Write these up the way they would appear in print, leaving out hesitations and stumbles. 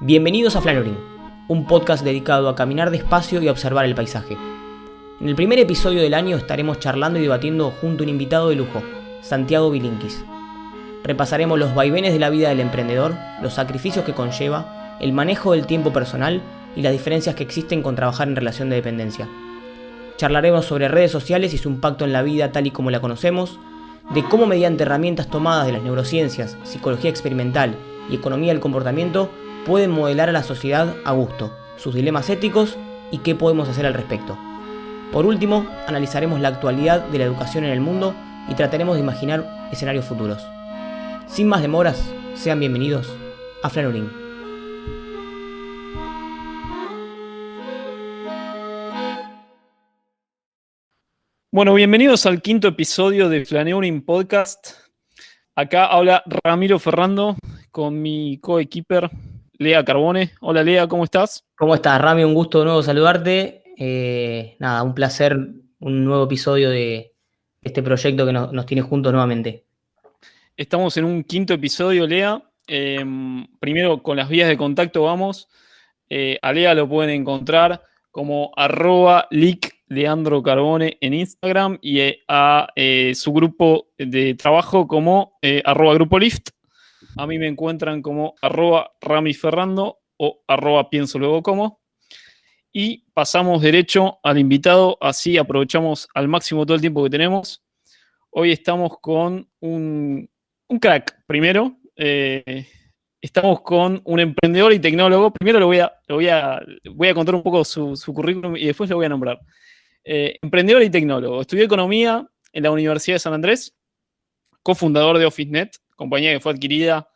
Bienvenidos a Flaneuring, un podcast dedicado a caminar despacio y a observar el paisaje. En el primer episodio del año estaremos charlando y debatiendo junto a un invitado de lujo, Santiago Bilinkis. Repasaremos los vaivenes de la vida del emprendedor, los sacrificios que conlleva, el manejo del tiempo personal y las diferencias que existen con trabajar en relación de dependencia. Charlaremos sobre redes sociales y su impacto en la vida tal y como la conocemos, de cómo mediante herramientas tomadas de las neurociencias, psicología experimental y economía del comportamiento pueden modelar a la sociedad a gusto, sus dilemas éticos y qué podemos hacer al respecto. Por último, analizaremos la actualidad de la educación en el mundo y trataremos de imaginar escenarios futuros. Sin más demoras, sean bienvenidos a Flaneuring. Bueno, bienvenidos al quinto episodio de Flaneuring Podcast. Acá habla Ramiro Ferrando con mi coequiper Lea Carbone. Hola Lea, ¿cómo estás? ¿Cómo estás, Rami? Un gusto de nuevo saludarte. Un placer, un nuevo episodio de este proyecto que nos tiene juntos nuevamente. Estamos en un quinto episodio, Lea. Primero, con las vías de contacto vamos. A Lea lo pueden encontrar como @leakleandrocarbone en Instagram y a su grupo de trabajo como @grupolift. A mí me encuentran como @ramiferrando o @pienso luego como. Y pasamos derecho al invitado, así aprovechamos al máximo todo el tiempo que tenemos. Hoy estamos con un crack, primero. Estamos con un emprendedor y tecnólogo. Primero voy a contar un poco su currículum y después lo voy a nombrar. Emprendedor y tecnólogo. Estudió economía en la Universidad de San Andrés, cofundador de OfficeNet, compañía que fue adquirida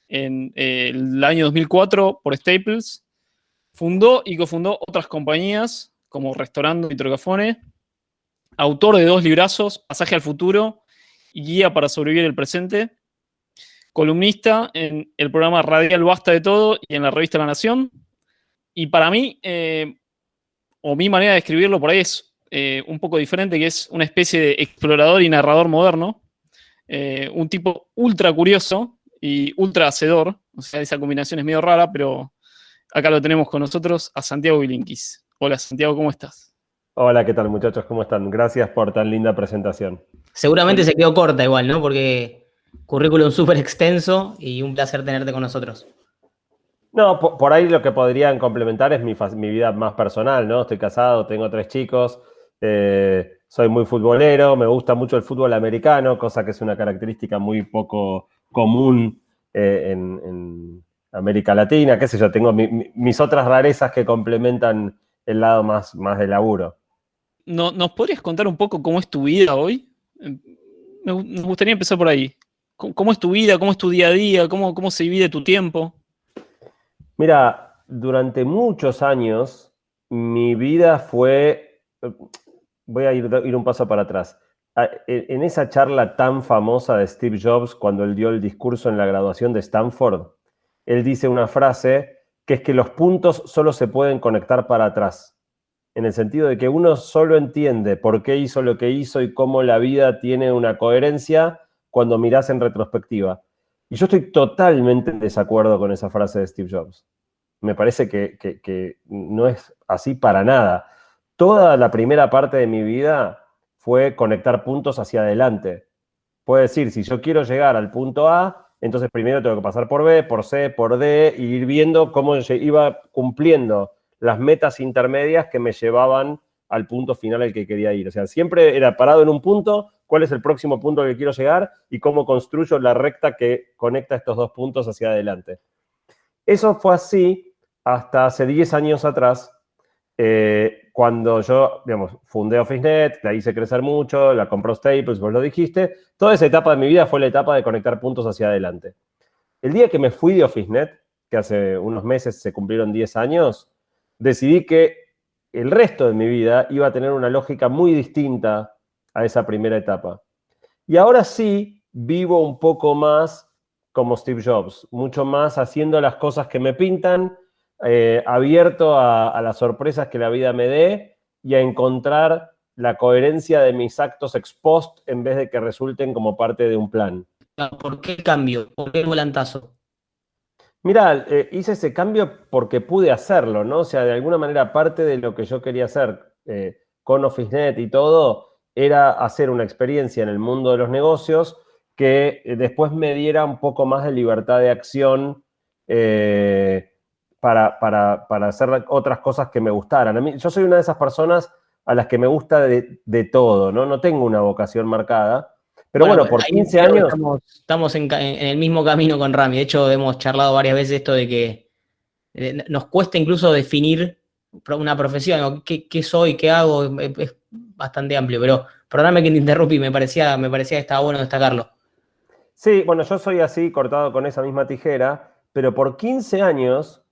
en el año 2004 por Staples. Fundó y cofundó otras compañías como Restaurando y Trocafone. Autor de 2 librazos, Pasaje al Futuro y Guía para Sobrevivir el Presente. Columnista en el programa radial Basta de Todo y en la revista La Nación. Y para mí, o mi manera de escribirlo por ahí es un poco diferente, que es una especie de explorador y narrador moderno. Un tipo ultra curioso y ultra hacedor. O sea, esa combinación es medio rara, pero acá lo tenemos con nosotros a Santiago Bilinkis. Hola Santiago, ¿cómo estás? Hola, ¿qué tal muchachos? ¿Cómo están? Gracias por tan linda presentación. Seguramente se quedó corta igual, ¿no? Porque currículum súper extenso y un placer tenerte con nosotros. No, por ahí lo que podrían complementar es mi vida más personal, ¿no? Estoy casado, tengo 3 chicos, soy muy futbolero, me gusta mucho el fútbol americano, cosa que es una característica muy poco común en América Latina, qué sé yo, tengo mis otras rarezas que complementan el lado más de laburo. ¿Nos podrías contar un poco cómo es tu vida hoy? Nos gustaría empezar por ahí. ¿Cómo es tu vida? ¿Cómo es tu día a día? ¿Cómo se divide tu tiempo? Mira, durante muchos años mi vida fue, voy a ir un paso para atrás. En esa charla tan famosa de Steve Jobs, cuando él dio el discurso en la graduación de Stanford, él dice una frase que es que los puntos solo se pueden conectar para atrás, en el sentido de que uno solo entiende por qué hizo lo que hizo y cómo la vida tiene una coherencia cuando mirás en retrospectiva. Y yo estoy totalmente en desacuerdo con esa frase de Steve Jobs. Me parece que no es así para nada. Toda la primera parte de mi vida fue conectar puntos hacia adelante. Puede decir, si yo quiero llegar al punto A, entonces primero tengo que pasar por B, por C, por D, y ir viendo cómo iba cumpliendo las metas intermedias que me llevaban al punto final al que quería ir. O sea, siempre era parado en un punto, cuál es el próximo punto al que quiero llegar y cómo construyo la recta que conecta estos 2 puntos hacia adelante. Eso fue así hasta hace 10 años atrás, cuando yo, digamos, fundé OfficeNet, la hice crecer mucho, la compró Staples, vos lo dijiste. Toda esa etapa de mi vida fue la etapa de conectar puntos hacia adelante. El día que me fui de OfficeNet, que hace unos meses se cumplieron 10 años, decidí que el resto de mi vida iba a tener una lógica muy distinta a esa primera etapa. Y ahora sí vivo un poco más como Steve Jobs, mucho más haciendo las cosas que me pintan, abierto a las sorpresas que la vida me dé y a encontrar la coherencia de mis actos ex post en vez de que resulten como parte de un plan. ¿Por qué el cambio? ¿Por qué el volantazo? Mira, hice ese cambio porque pude hacerlo, ¿no? O sea, de alguna manera parte de lo que yo quería hacer con OfficeNet y todo era hacer una experiencia en el mundo de los negocios que después me diera un poco más de libertad de acción para hacer otras cosas que me gustaran. A mí, yo soy una de esas personas a las que me gusta de todo, ¿no? No tengo una vocación marcada. Pero bueno, por ahí 15 creo que años... estamos en el mismo camino con Rami. De hecho, hemos charlado varias veces esto de que nos cuesta incluso definir una profesión, o qué soy, qué hago, es bastante amplio, pero perdóname que te interrumpí, me parecía que estaba bueno destacarlo. Sí, bueno, yo soy así, cortado con esa misma tijera, pero por 15 años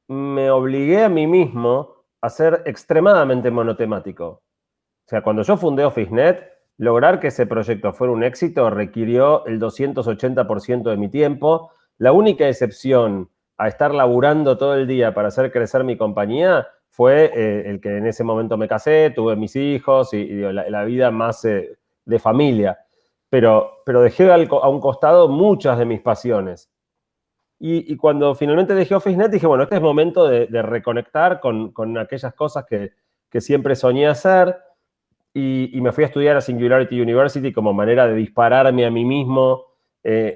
me obligué a mí mismo a ser extremadamente monotemático. O sea, cuando yo fundé OfficeNet, lograr que ese proyecto fuera un éxito requirió el 280% de mi tiempo. La única excepción a estar laburando todo el día para hacer crecer mi compañía fue el que en ese momento me casé, tuve mis hijos y la vida más de familia. Pero dejé a un costado muchas de mis pasiones. Y cuando finalmente dejé OfficeNet dije, bueno, este es momento de reconectar con aquellas cosas que siempre soñé hacer. Y me fui a estudiar a Singularity University como manera de dispararme a mí mismo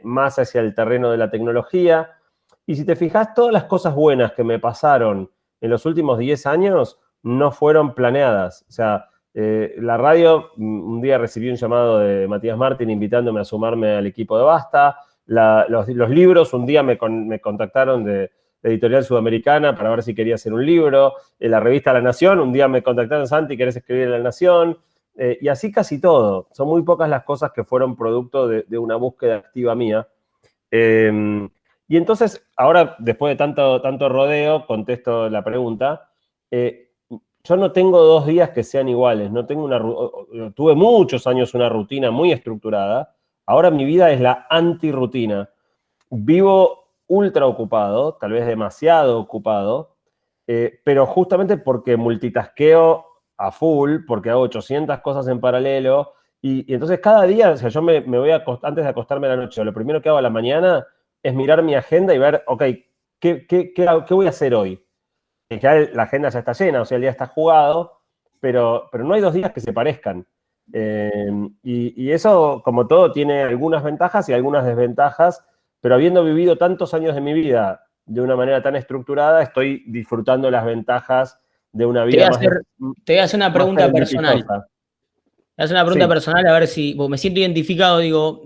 más hacia el terreno de la tecnología. Y si te fijas, todas las cosas buenas que me pasaron en los últimos 10 años no fueron planeadas. O sea, la radio, un día recibí un llamado de Matías Martín invitándome a sumarme al equipo de Basta. Los libros, un día me contactaron de Editorial Sudamericana para ver si quería hacer un libro. En la revista La Nación, un día me contactaron, Santi, ¿querés escribir en La Nación? Y así casi todo. Son muy pocas las cosas que fueron producto de una búsqueda activa mía. Y entonces, ahora, después de tanto rodeo, contesto la pregunta. Yo no tengo 2 días que sean iguales. No tengo tuve muchos años una rutina muy estructurada. Ahora mi vida es la antirrutina. Vivo ultra ocupado, tal vez demasiado ocupado, pero justamente porque multitaskeo a full, porque hago 800 cosas en paralelo, y entonces cada día, o sea, yo me voy antes de acostarme a la noche, lo primero que hago a la mañana es mirar mi agenda y ver, ok, ¿qué voy a hacer hoy? En general la agenda ya está llena, o sea, el día está jugado, pero no hay 2 días que se parezcan. Y eso, como todo, tiene algunas ventajas y algunas desventajas, pero habiendo vivido tantos años de mi vida de una manera tan estructurada, estoy disfrutando las ventajas de una Te voy vida a hacer, te voy a hacer una más pregunta personal. serendipitosa. Te voy a hacer una pregunta Sí. personal a ver si me siento identificado, digo,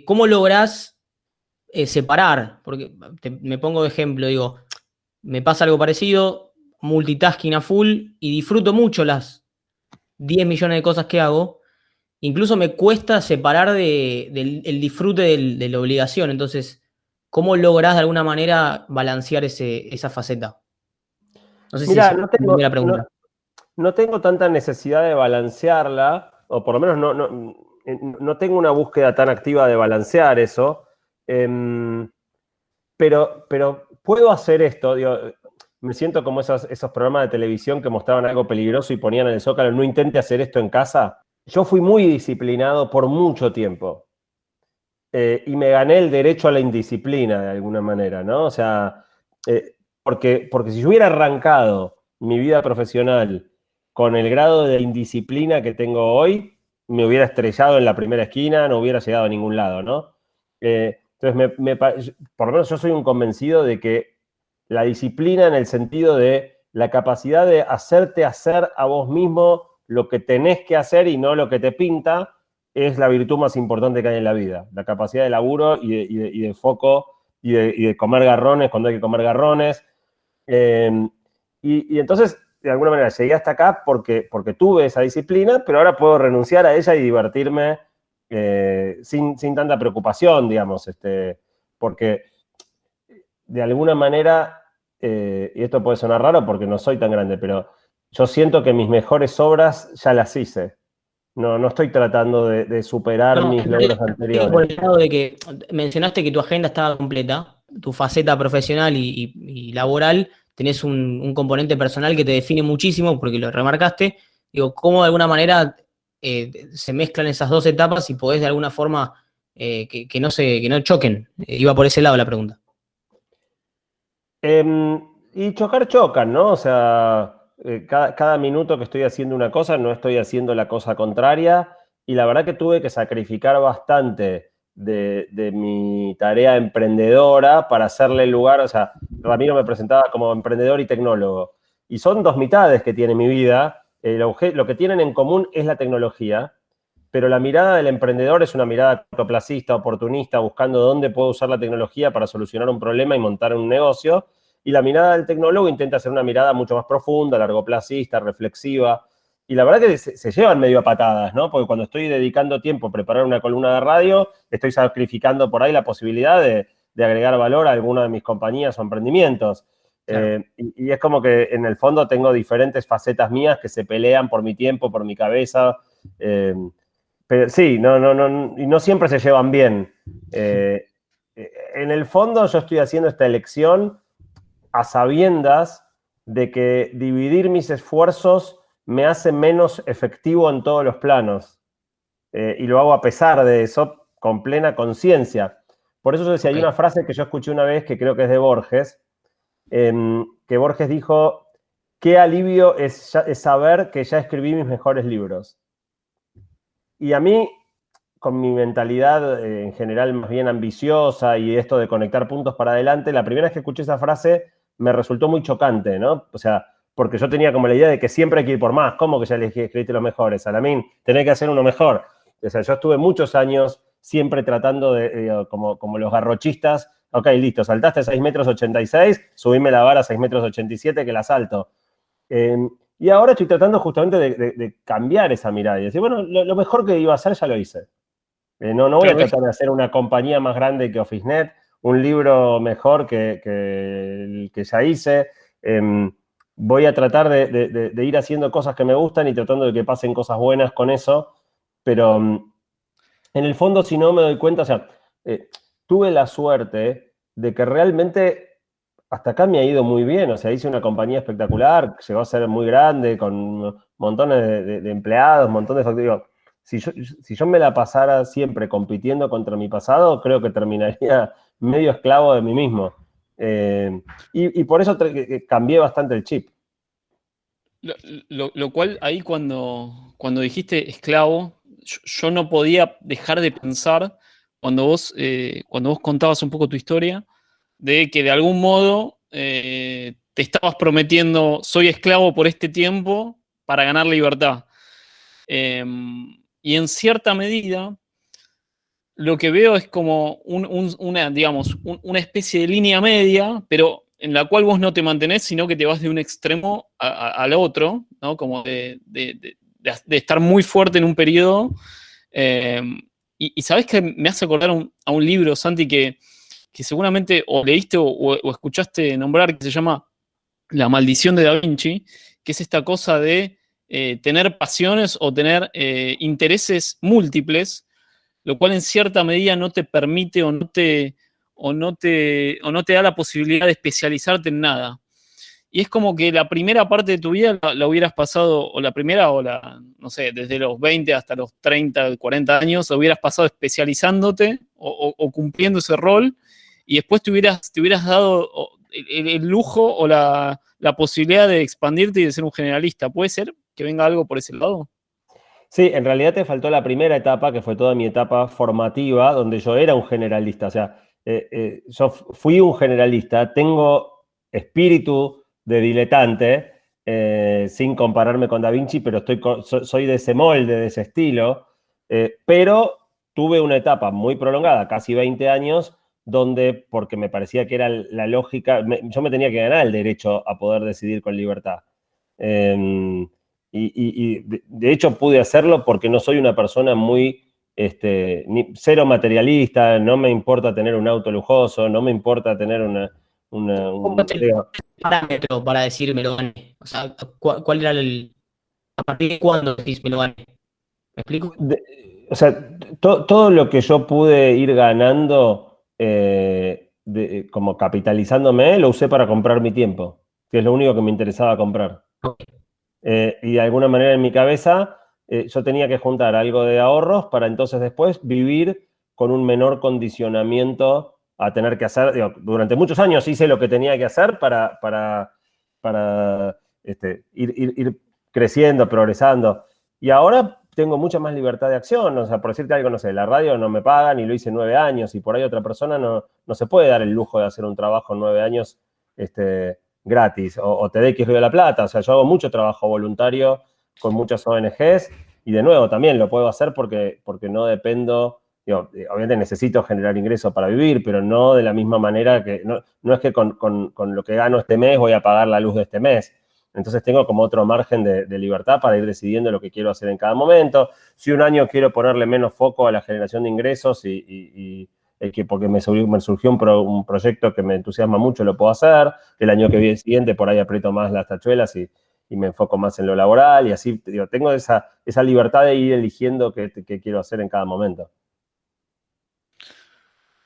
¿cómo lográs separar? Porque me pongo de ejemplo, digo, me pasa algo parecido, multitasking a full y disfruto mucho las 10 millones de cosas que hago. Incluso me cuesta separar del el disfrute de la obligación. Entonces, ¿cómo lográs de alguna manera balancear esa faceta? No sé si Mira, es la pregunta. no tengo tanta necesidad de balancearla, o por lo menos no tengo una búsqueda tan activa de balancear eso. Em, pero puedo hacer esto, digo, me siento como esos programas de televisión que mostraban algo peligroso y ponían en el Zócalo, no intente hacer esto en casa. Yo fui muy disciplinado por mucho tiempo y me gané el derecho a la indisciplina de alguna manera, ¿no? O sea, porque si yo hubiera arrancado mi vida profesional con el grado de indisciplina que tengo hoy, me hubiera estrellado en la primera esquina, no hubiera llegado a ningún lado, ¿no? Entonces, por lo menos yo soy un convencido de que la disciplina en el sentido de la capacidad de hacerte hacer a vos mismo lo que tenés que hacer y no lo que te pinta, es la virtud más importante que hay en la vida. La capacidad de laburo y de foco y de comer garrones cuando hay que comer garrones. Y entonces, de alguna manera, llegué hasta acá porque tuve esa disciplina, pero ahora puedo renunciar a ella y divertirme sin tanta preocupación, digamos, porque de alguna manera, y esto puede sonar raro porque no soy tan grande, pero yo siento que mis mejores obras ya las hice. No estoy tratando de superar No, mis logros anteriores. por el lado de que mencionaste que tu agenda estaba completa, tu faceta profesional y laboral, tenés un componente personal que te define muchísimo, porque lo remarcaste. Digo, ¿cómo de alguna manera se mezclan esas dos etapas y podés de alguna forma que no choquen? Iba por ese lado la pregunta. Y chocan, ¿no? O sea, cada minuto que estoy haciendo una cosa, no estoy haciendo la cosa contraria. Y la verdad que tuve que sacrificar bastante de mi tarea emprendedora para hacerle lugar. O sea, Ramiro me presentaba como emprendedor y tecnólogo. Y son dos mitades que tiene mi vida. Lo que tienen en común es la tecnología, pero la mirada del emprendedor es una mirada cortoplacista, oportunista, buscando dónde puedo usar la tecnología para solucionar un problema y montar un negocio. Y la mirada del tecnólogo intenta hacer una mirada mucho más profunda, largoplacista, reflexiva. Y la verdad que se llevan medio a patadas, ¿no? Porque cuando estoy dedicando tiempo a preparar una columna de radio, estoy sacrificando por ahí la posibilidad de agregar valor a alguna de mis compañías o emprendimientos. Claro. Y es como que en el fondo tengo diferentes facetas mías que se pelean por mi tiempo, por mi cabeza. Pero sí, y no siempre se llevan bien. En el fondo yo estoy haciendo esta elección a sabiendas de que dividir mis esfuerzos me hace menos efectivo en todos los planos. Y lo hago a pesar de eso, con plena conciencia. Por eso yo decía, hay una frase que yo escuché una vez que creo que es de Borges, que Borges dijo, qué alivio es saber que ya escribí mis mejores libros. Y a mí, con mi mentalidad en general más bien ambiciosa y esto de conectar puntos para adelante, la primera vez que escuché esa frase me resultó muy chocante, ¿no? O sea, porque yo tenía como la idea de que siempre hay que ir por más. ¿Cómo que ya les escribiste los mejores? Salamín, tenés que hacer uno mejor. O sea, yo estuve muchos años siempre tratando de, como los garrochistas, ok, listo, saltaste 6 metros 86, subime la vara a 6 metros 87 que la salto. Y ahora estoy tratando justamente de cambiar esa mirada y decir, bueno, lo mejor que iba a hacer ya lo hice. No voy a tratar de hacer una compañía más grande que OfficeNet, un libro mejor que el que ya hice. Voy a tratar de ir haciendo cosas que me gustan y tratando de que pasen cosas buenas con eso. Pero en el fondo, si no me doy cuenta, o sea, tuve la suerte de que realmente hasta acá me ha ido muy bien. O sea, hice una compañía espectacular, llegó a ser muy grande, con montones de empleados, un montón de factores. Si yo me la pasara siempre compitiendo contra mi pasado, creo que terminaría medio esclavo de mí mismo. Y por eso cambié bastante el chip. Lo cual ahí cuando dijiste esclavo, yo no podía dejar de pensar cuando vos contabas un poco tu historia, de que de algún modo te estabas prometiendo, soy esclavo por este tiempo para ganar libertad. Y en cierta medida, lo que veo es como una especie de línea media, pero en la cual vos no te mantenés, sino que te vas de un extremo al otro, ¿no? Como de estar muy fuerte en un periodo. Y sabés que me hace acordar a un libro, Santi, que seguramente o leíste o escuchaste nombrar, que se llama La maldición de Da Vinci, que es esta cosa de tener pasiones o tener intereses múltiples, lo cual en cierta medida no te permite o no te da la posibilidad de especializarte en nada. Y es como que la primera parte de tu vida la hubieras pasado, o la primera, no sé, desde los 20 hasta los 30, 40 años, la hubieras pasado especializándote o cumpliendo ese rol, y después te hubieras dado el lujo o la posibilidad de expandirte y de ser un generalista. ¿Puede ser que venga algo por ese lado? Sí, en realidad te faltó la primera etapa, que fue toda mi etapa formativa, donde yo era un generalista. O sea, yo fui un generalista, tengo espíritu de diletante, sin compararme con Da Vinci, pero soy de ese molde, de ese estilo. Pero tuve una etapa muy prolongada, casi 20 años, donde, porque me parecía que era la lógica, yo me tenía que ganar el derecho a poder decidir con libertad. Y de hecho pude hacerlo porque no soy una persona muy, cero materialista, no me importa tener un auto lujoso, no me importa tener ¿Cómo es el parámetro para decir me lo gané? O sea, ¿cuál era a partir de cuándo decís me lo gané? ¿Me explico? O sea, todo lo que yo pude ir ganando, como capitalizándome, lo usé para comprar mi tiempo, que es lo único que me interesaba comprar. Y de alguna manera en mi cabeza yo tenía que juntar algo de ahorros para entonces después vivir con un menor condicionamiento a tener que hacer, digo, durante muchos años hice lo que tenía que hacer para ir creciendo, progresando. Y ahora tengo mucha más libertad de acción. O sea, por decirte algo, no sé, la radio no me pagan y lo hice 9 años, y por ahí otra persona no se puede dar el lujo de hacer un trabajo en 9 años gratis, o TEDx Río de la Plata. O sea, yo hago mucho trabajo voluntario con muchas ONGs, y de nuevo también lo puedo hacer porque no dependo. Digo, obviamente necesito generar ingresos para vivir, pero no de la misma manera que, no es que con lo que gano este mes voy a pagar la luz de este mes. Entonces tengo como otro margen de libertad para ir decidiendo lo que quiero hacer en cada momento. Si un año quiero ponerle menos foco a la generación de ingresos porque me surgió un proyecto que me entusiasma mucho, lo puedo hacer. El año que viene siguiente por ahí aprieto más las tachuelas y me enfoco más en lo laboral, y así, digo, tengo esa libertad de ir eligiendo qué quiero hacer en cada momento.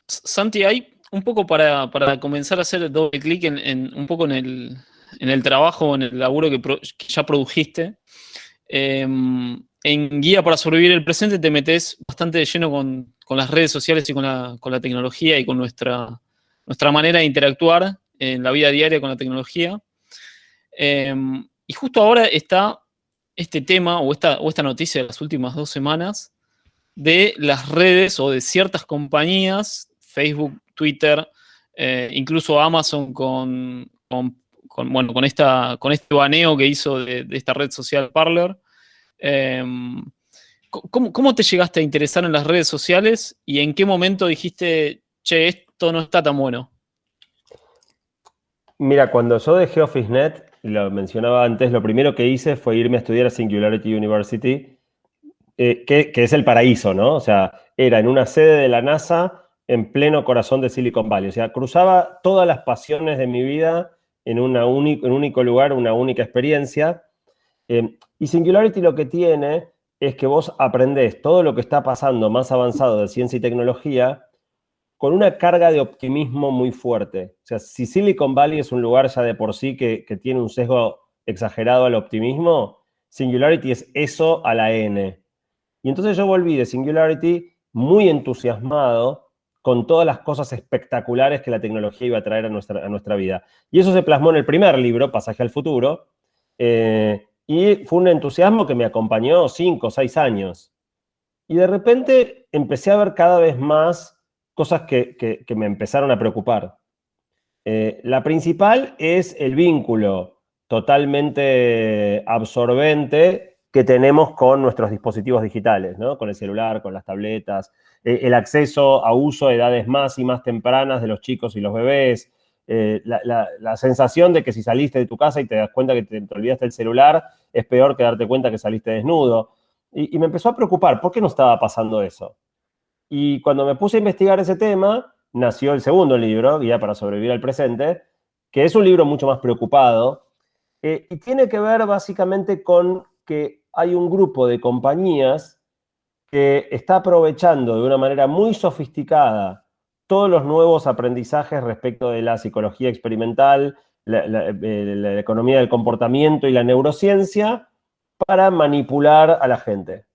Santi, hay un poco para comenzar a hacer doble clic un poco en el trabajo, en el laburo que ya produjiste. En Guía para Sobrevivir el Presente te metes bastante de lleno con las redes sociales y con la tecnología y con nuestra manera de interactuar en la vida diaria con la tecnología. Y justo ahora está este tema o esta noticia de las últimas 2 semanas de las redes o de ciertas compañías, Facebook, Twitter, incluso Amazon con este baneo que hizo de esta red social Parler. ¿Cómo te llegaste a interesar en las redes sociales y en qué momento dijiste, che, esto no está tan bueno? Mira, cuando yo dejé OfficeNet, y lo mencionaba antes, lo primero que hice fue irme a estudiar a Singularity University, que es el paraíso, ¿no? O sea, era en una sede de la NASA en pleno corazón de Silicon Valley. O sea, cruzaba todas las pasiones de mi vida en un único lugar, una única experiencia. Y Singularity lo que tiene es que vos aprendés todo lo que está pasando más avanzado de ciencia y tecnología con una carga de optimismo muy fuerte. O sea, si Silicon Valley es un lugar ya de por sí que tiene un sesgo exagerado al optimismo, Singularity es eso a la N. Y entonces yo volví de Singularity muy entusiasmado con todas las cosas espectaculares que la tecnología iba a traer a nuestra vida. Y eso se plasmó en el primer libro, Pasaje al Futuro, y fue un entusiasmo que me acompañó 5 o 6 años. Y de repente empecé a ver cada vez más cosas que me empezaron a preocupar. La principal es el vínculo totalmente absorbente que tenemos con nuestros dispositivos digitales, ¿no? Con el celular, con las tabletas, el acceso a uso a edades más y más tempranas de los chicos y los bebés, la sensación de que si saliste de tu casa y te das cuenta que te olvidaste el celular, es peor que darte cuenta que saliste desnudo. Y me empezó a preocupar, ¿por qué no estaba pasando eso? Y cuando me puse a investigar ese tema, nació el segundo libro, Guía para Sobrevivir al Presente, que es un libro mucho más preocupado, y tiene que ver básicamente con que hay un grupo de compañías que está aprovechando de una manera muy sofisticada todos los nuevos aprendizajes respecto de la psicología experimental, la economía del comportamiento y la neurociencia para manipular a la gente.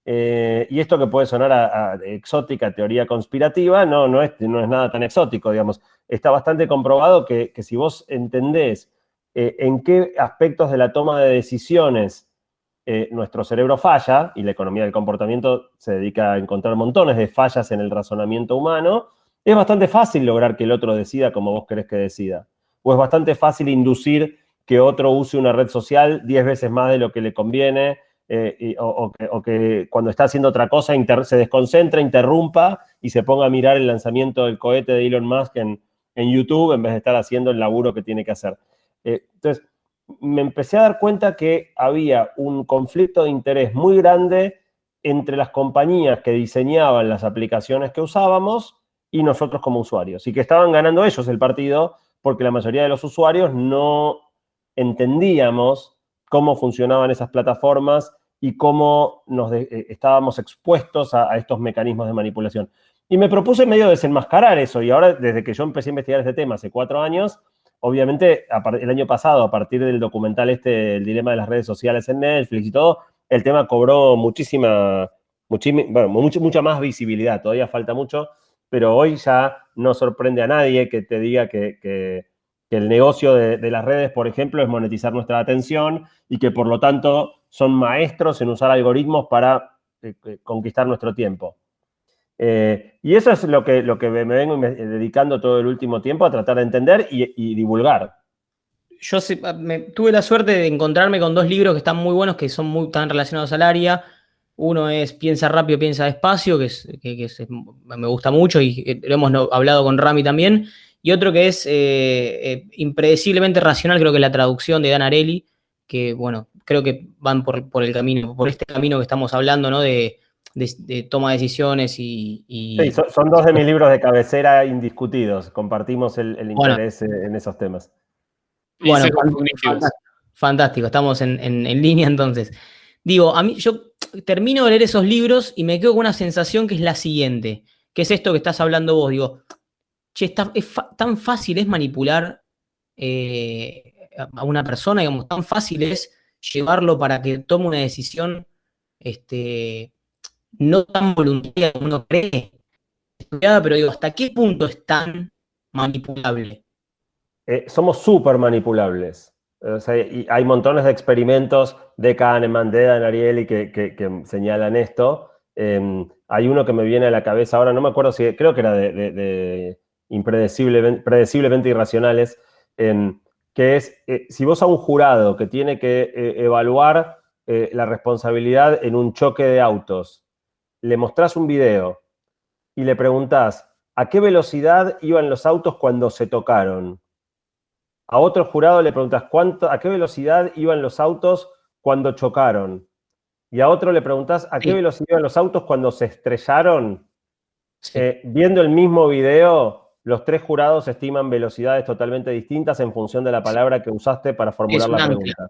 Y esto que puede sonar a exótica teoría conspirativa, no es nada tan exótico, digamos. Está bastante comprobado que si vos entendés en qué aspectos de la toma de decisiones nuestro cerebro falla, y la economía del comportamiento se dedica a encontrar montones de fallas en el razonamiento humano, es bastante fácil lograr que el otro decida como vos querés que decida. O es bastante fácil inducir que otro use una red social 10 veces más de lo que le conviene, o que cuando está haciendo otra cosa se desconcentra, interrumpa y se ponga a mirar el lanzamiento del cohete de Elon Musk en YouTube en vez de estar haciendo el laburo que tiene que hacer. Entonces, me empecé a dar cuenta que había un conflicto de interés muy grande entre las compañías que diseñaban las aplicaciones que usábamos y nosotros como usuarios, y que estaban ganando ellos el partido porque la mayoría de los usuarios no entendíamos cómo funcionaban esas plataformas y cómo estábamos expuestos a estos mecanismos de manipulación. Y me propuse medio desenmascarar eso, y ahora, desde que yo empecé a investigar este tema hace 4 años, obviamente, el año pasado, a partir del documental El dilema de las redes sociales en Netflix y todo, el tema cobró mucha más visibilidad. Todavía falta mucho, pero hoy ya no sorprende a nadie que te diga que el negocio de las redes, por ejemplo, es monetizar nuestra atención y que, por lo tanto, son maestros en usar algoritmos para conquistar nuestro tiempo. Y eso es lo que me vengo dedicando todo el último tiempo a tratar de entender y divulgar. Yo tuve la suerte de encontrarme con 2 libros que están muy buenos, que son tan relacionados al área. Uno es Piensa rápido, piensa despacio, me gusta mucho y lo hemos hablado con Rami también. Y otro que es Impredeciblemente racional, creo que es la traducción de Dan Ariely, que bueno, creo que van por el camino, por este camino que estamos hablando, ¿no? De toma de decisiones y Sí, son 2 de mis libros de cabecera indiscutidos. Compartimos el interés en esos temas. Bueno, fantástico, estamos en línea entonces. Digo, a mí yo termino de leer esos libros y me quedo con una sensación que es la siguiente, que es esto que estás hablando vos. Digo, che, tan fácil es manipular a una persona, digamos, tan fácil es llevarlo para que tome una decisión no tan voluntaria como uno cree, pero digo, ¿hasta qué punto es tan manipulable? Somos súper manipulables. O sea, y hay montones de experimentos de Kahneman, de Dan Ariely que señalan esto. Hay uno que me viene a la cabeza ahora, no me acuerdo si, creo que era de predeciblemente irracionales, que es, si vos a un jurado que tiene que evaluar la responsabilidad en un choque de autos, le mostrás un video y le preguntás, ¿a qué velocidad iban los autos cuando se tocaron? A otro jurado le preguntas a qué velocidad iban los autos cuando chocaron. Y a otro le preguntas a qué velocidad iban los autos cuando se estrellaron. Sí. Viendo el mismo video, los 3 jurados estiman velocidades totalmente distintas en función de la palabra que usaste para formular la pregunta.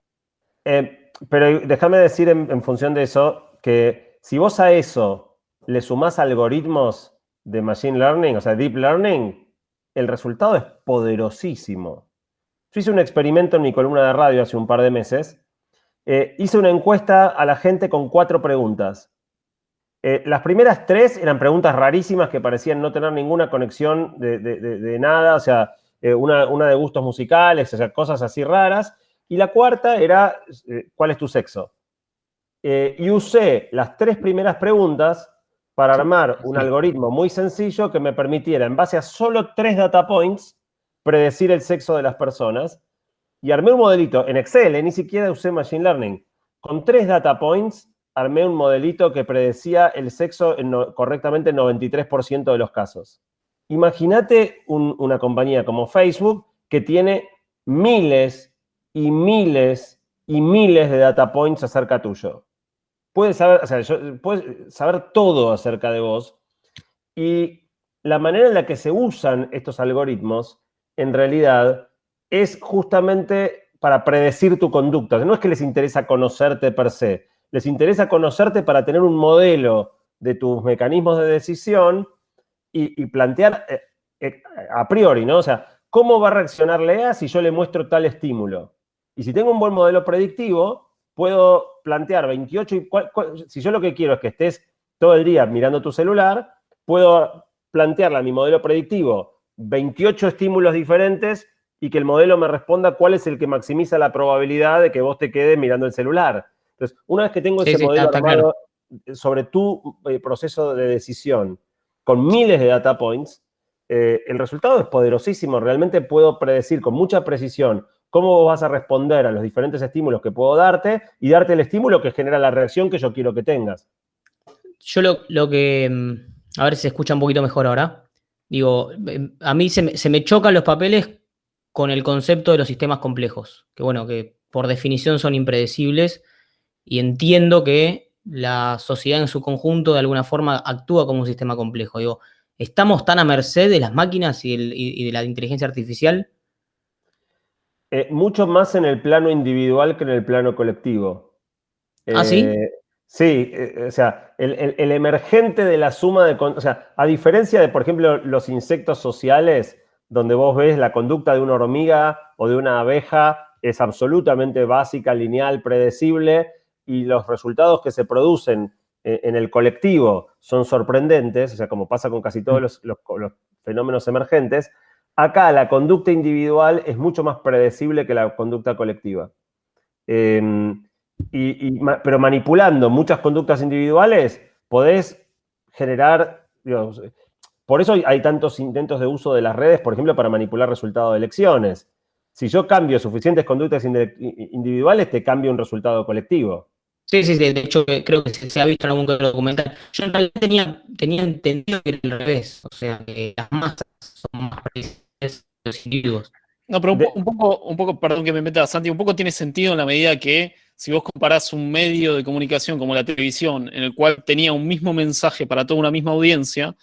Pero déjame decir en función de eso que si vos a eso le sumás algoritmos de Machine Learning, o sea, Deep Learning, el resultado es poderosísimo. Yo hice un experimento en mi columna de radio hace un par de meses. Hice una encuesta a la gente con 4 preguntas. Las primeras 3 eran preguntas rarísimas que parecían no tener ninguna conexión de nada, o sea, una de gustos musicales, o sea, cosas así raras. Y la cuarta era, ¿cuál es tu sexo? Y usé las 3 primeras preguntas para armar un algoritmo muy sencillo que me permitiera, en base a solo 3 data points, predecir el sexo de las personas, y armé un modelito en Excel, ni siquiera usé Machine Learning. Con 3 data points, armé un modelito que predecía el sexo correctamente en 93% de los casos. Imagínate una compañía como Facebook que tiene miles y miles y miles de data points acerca tuyo. Puede saber todo acerca de vos, y la manera en la que se usan estos algoritmos en realidad es justamente para predecir tu conducta. No es que les interesa conocerte per se, les interesa conocerte para tener un modelo de tus mecanismos de decisión y plantear a priori, ¿no? O sea, ¿cómo va a reaccionar Lea si yo le muestro tal estímulo? Y si tengo un buen modelo predictivo, puedo plantear 28, si yo lo que quiero es que estés todo el día mirando tu celular, puedo plantearle a mi modelo predictivo 28 estímulos diferentes y que el modelo me responda cuál es el que maximiza la probabilidad de que vos te quedes mirando el celular. Entonces, una vez que tengo ese modelo armado sobre tu proceso de decisión con miles de data points, el resultado es poderosísimo. Realmente puedo predecir con mucha precisión cómo vos vas a responder a los diferentes estímulos que puedo darte y darte el estímulo que genera la reacción que yo quiero que tengas. Yo lo que... A ver si se escucha un poquito mejor ahora. Digo, a mí se me chocan los papeles con el concepto de los sistemas complejos, que bueno, que por definición son impredecibles, y entiendo que la sociedad en su conjunto de alguna forma actúa como un sistema complejo. Digo, ¿estamos tan a merced de las máquinas y de la inteligencia artificial? Mucho más en el plano individual que en el plano colectivo. ¿Ah, sí? Sí, o sea, el emergente de la suma de... O sea, a diferencia de, por ejemplo, los insectos sociales, donde vos ves la conducta de una hormiga o de una abeja, es absolutamente básica, lineal, predecible, y los resultados que se producen en el colectivo son sorprendentes, o sea, como pasa con casi todos los fenómenos emergentes, acá la conducta individual es mucho más predecible que la conducta colectiva. Pero manipulando muchas conductas individuales, podés generar, digamos, por eso hay tantos intentos de uso de las redes, por ejemplo, para manipular resultados de elecciones. Si yo cambio suficientes conductas individuales, te cambio un resultado colectivo. Sí, sí, de hecho creo que se ha visto en algún que otro documental. Yo en realidad tenía entendido que era al revés, o sea, que las masas son más predecibles que los individuos. No, pero un poco, perdón que me meta, Santi, un poco tiene sentido en la medida que si vos comparás un medio de comunicación como la televisión, en el cual tenía un mismo mensaje para toda una misma audiencia,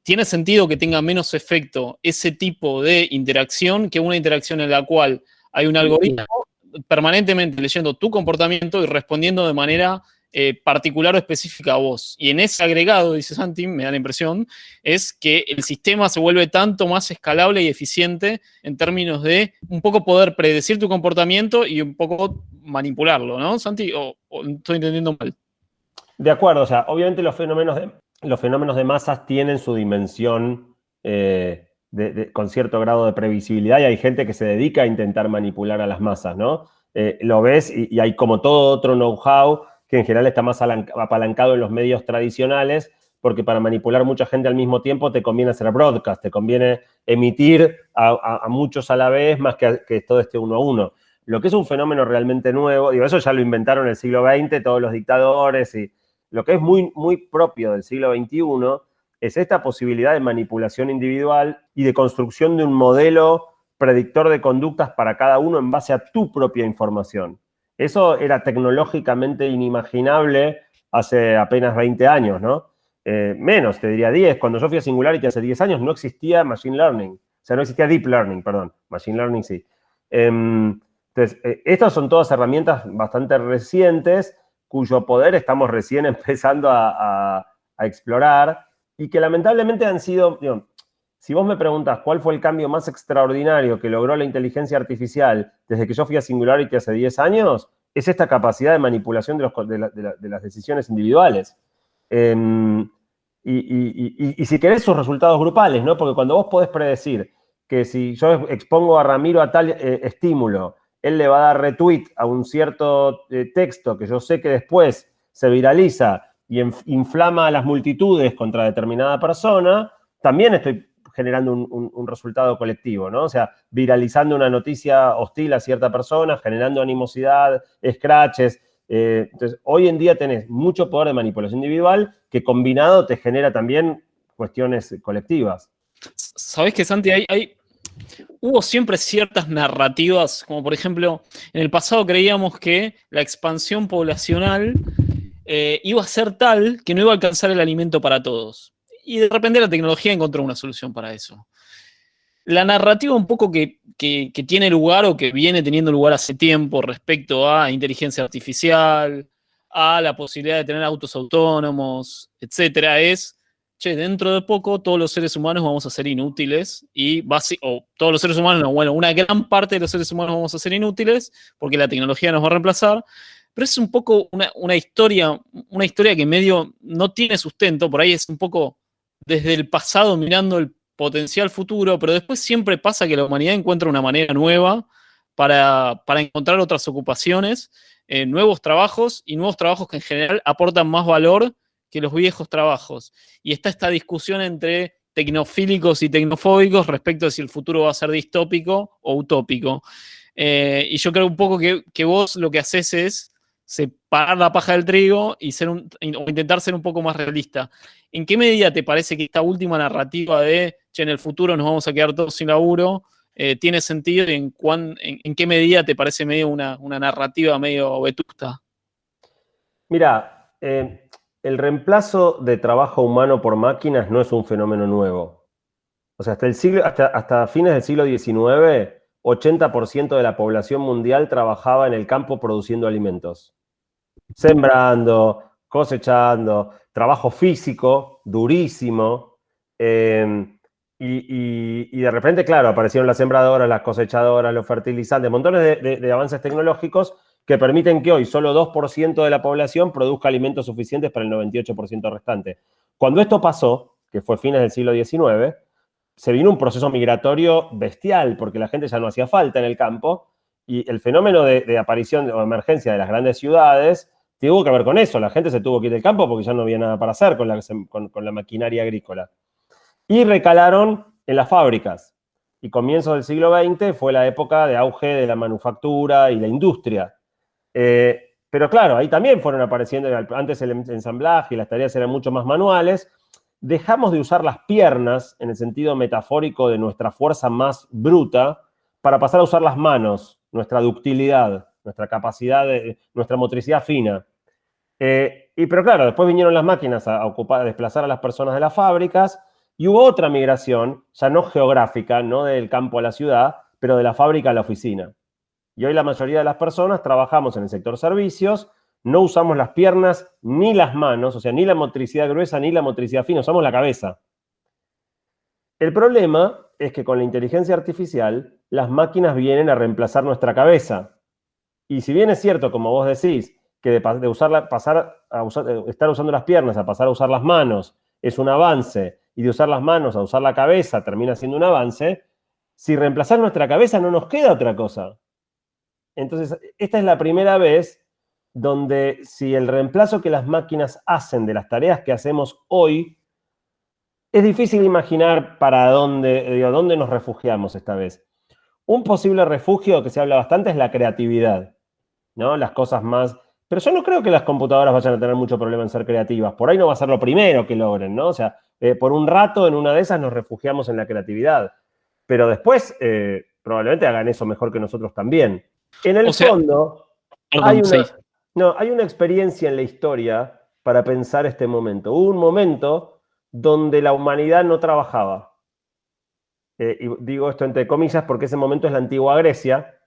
tiene sentido que tenga menos efecto ese tipo de interacción que una interacción en la cual hay un algoritmo permanentemente leyendo tu comportamiento y respondiendo de manera particular o específica a vos. Y en ese agregado, dice Santi, me da la impresión, es que el sistema se vuelve tanto más escalable y eficiente en términos de un poco poder predecir tu comportamiento y un poco manipularlo, ¿no, Santi? ¿O estoy entendiendo mal? De acuerdo, o sea, obviamente los fenómenos de masas tienen su dimensión con cierto grado de previsibilidad y hay gente que se dedica a intentar manipular a las masas, ¿no? Lo ves y hay como todo otro know-how que en general está más apalancado en los medios tradicionales, porque para manipular mucha gente al mismo tiempo te conviene hacer broadcast, te conviene emitir a muchos a la vez más que todo este uno a uno. Lo que es un fenómeno realmente nuevo, digo, eso ya lo inventaron en el siglo XX, todos los dictadores, y lo que es muy, muy propio del siglo XXI es esta posibilidad de manipulación individual y de construcción de un modelo predictor de conductas para cada uno en base a tu propia información. Eso era tecnológicamente inimaginable hace apenas 20 años, ¿no? Menos, te diría 10. Cuando yo fui a Singularity hace 10 años no existía Machine Learning. O sea, no existía Deep Learning, perdón. Machine Learning sí. Entonces, estas son todas herramientas bastante recientes cuyo poder estamos recién empezando a explorar y que lamentablemente han sido, digo, si vos me preguntas cuál fue el cambio más extraordinario que logró la inteligencia artificial desde que yo fui a Singularity hace 10 años, es esta capacidad de manipulación de las decisiones individuales. Y si querés, sus resultados grupales, ¿no? Porque cuando vos podés predecir que si yo expongo a Ramiro a tal estímulo, él le va a dar retweet a un cierto texto que yo sé que después se viraliza y inflama a las multitudes contra determinada persona, también estoy generando un resultado colectivo, ¿no? O sea, viralizando una noticia hostil a cierta persona, generando animosidad, scratches. Entonces, hoy en día tenés mucho poder de manipulación individual que combinado te genera también cuestiones colectivas. ¿Sabés que, Santi, hubo siempre ciertas narrativas, como por ejemplo, en el pasado creíamos que la expansión poblacional iba a ser tal que no iba a alcanzar el alimento para todos. Y de repente la tecnología encontró una solución para eso. La narrativa un poco que tiene lugar o que viene teniendo lugar hace tiempo respecto a inteligencia artificial, a la posibilidad de tener autos autónomos, etcétera, es, che, dentro de poco todos los seres humanos vamos a ser inútiles o todos los seres humanos, no, bueno, una gran parte de los seres humanos vamos a ser inútiles porque la tecnología nos va a reemplazar. Pero es un poco una historia que medio no tiene sustento, por ahí es un poco desde el pasado mirando el potencial futuro, pero después siempre pasa que la humanidad encuentra una manera nueva para encontrar otras ocupaciones, nuevos trabajos y nuevos trabajos que en general aportan más valor que los viejos trabajos. Y está esta discusión entre tecnofílicos y tecnofóbicos respecto a si el futuro va a ser distópico o utópico. Y yo creo un poco que vos lo que haces es separar la paja del trigo y o intentar ser un poco más realista. ¿En qué medida te parece que esta última narrativa de, che, en el futuro nos vamos a quedar todos sin laburo, tiene sentido y en qué medida te parece medio una narrativa medio vetusta? Mira, el reemplazo de trabajo humano por máquinas no es un fenómeno nuevo. O sea, hasta fines del siglo XIX, 80% de la población mundial trabajaba en el campo produciendo alimentos. Sembrando, cosechando, trabajo físico, durísimo. Y de repente, claro, aparecieron las sembradoras, las cosechadoras, los fertilizantes, montones de avances tecnológicos que permiten que hoy solo 2% de la población produzca alimentos suficientes para el 98% restante. Cuando esto pasó, que fue fines del siglo XIX, se vino un proceso migratorio bestial, porque la gente ya no hacía falta en el campo, y el fenómeno de aparición o emergencia de las grandes ciudades tuvo que ver con eso. La gente se tuvo que ir del campo porque ya no había nada para hacer con la maquinaria agrícola. Y recalaron en las fábricas. Y comienzos del siglo XX fue la época de auge de la manufactura y la industria. Pero claro, ahí también fueron apareciendo, antes el ensamblaje y las tareas eran mucho más manuales. Dejamos de usar las piernas en el sentido metafórico de nuestra fuerza más bruta para pasar a usar las manos, nuestra ductilidad, nuestra capacidad, nuestra motricidad fina. Pero claro, después vinieron las máquinas a desplazar a las personas de las fábricas y hubo otra migración, ya no geográfica, no del campo a la ciudad, pero de la fábrica a la oficina. Y hoy la mayoría de las personas trabajamos en el sector servicios, no usamos las piernas ni las manos, o sea, ni la motricidad gruesa ni la motricidad fina, usamos la cabeza. El problema es que con la inteligencia artificial, las máquinas vienen a reemplazar nuestra cabeza. Y si bien es cierto, como vos decís, que de estar usando las piernas a pasar a usar las manos es un avance, y de usar las manos a usar la cabeza termina siendo un avance, si reemplazar nuestra cabeza no nos queda otra cosa. Entonces, esta es la primera vez donde si el reemplazo que las máquinas hacen de las tareas que hacemos hoy, es difícil imaginar para dónde nos refugiamos esta vez. Un posible refugio que se habla bastante es la creatividad, ¿no? Las cosas más... Pero yo no creo que las computadoras vayan a tener mucho problema en ser creativas. Por ahí no va a ser lo primero que logren, ¿no? O sea, por un rato en una de esas nos refugiamos en la creatividad. Pero después probablemente hagan eso mejor que nosotros también. En el fondo, hay una experiencia en la historia para pensar este momento. Hubo un momento donde la humanidad no trabajaba. Y digo esto entre comillas porque ese momento es la antigua Grecia,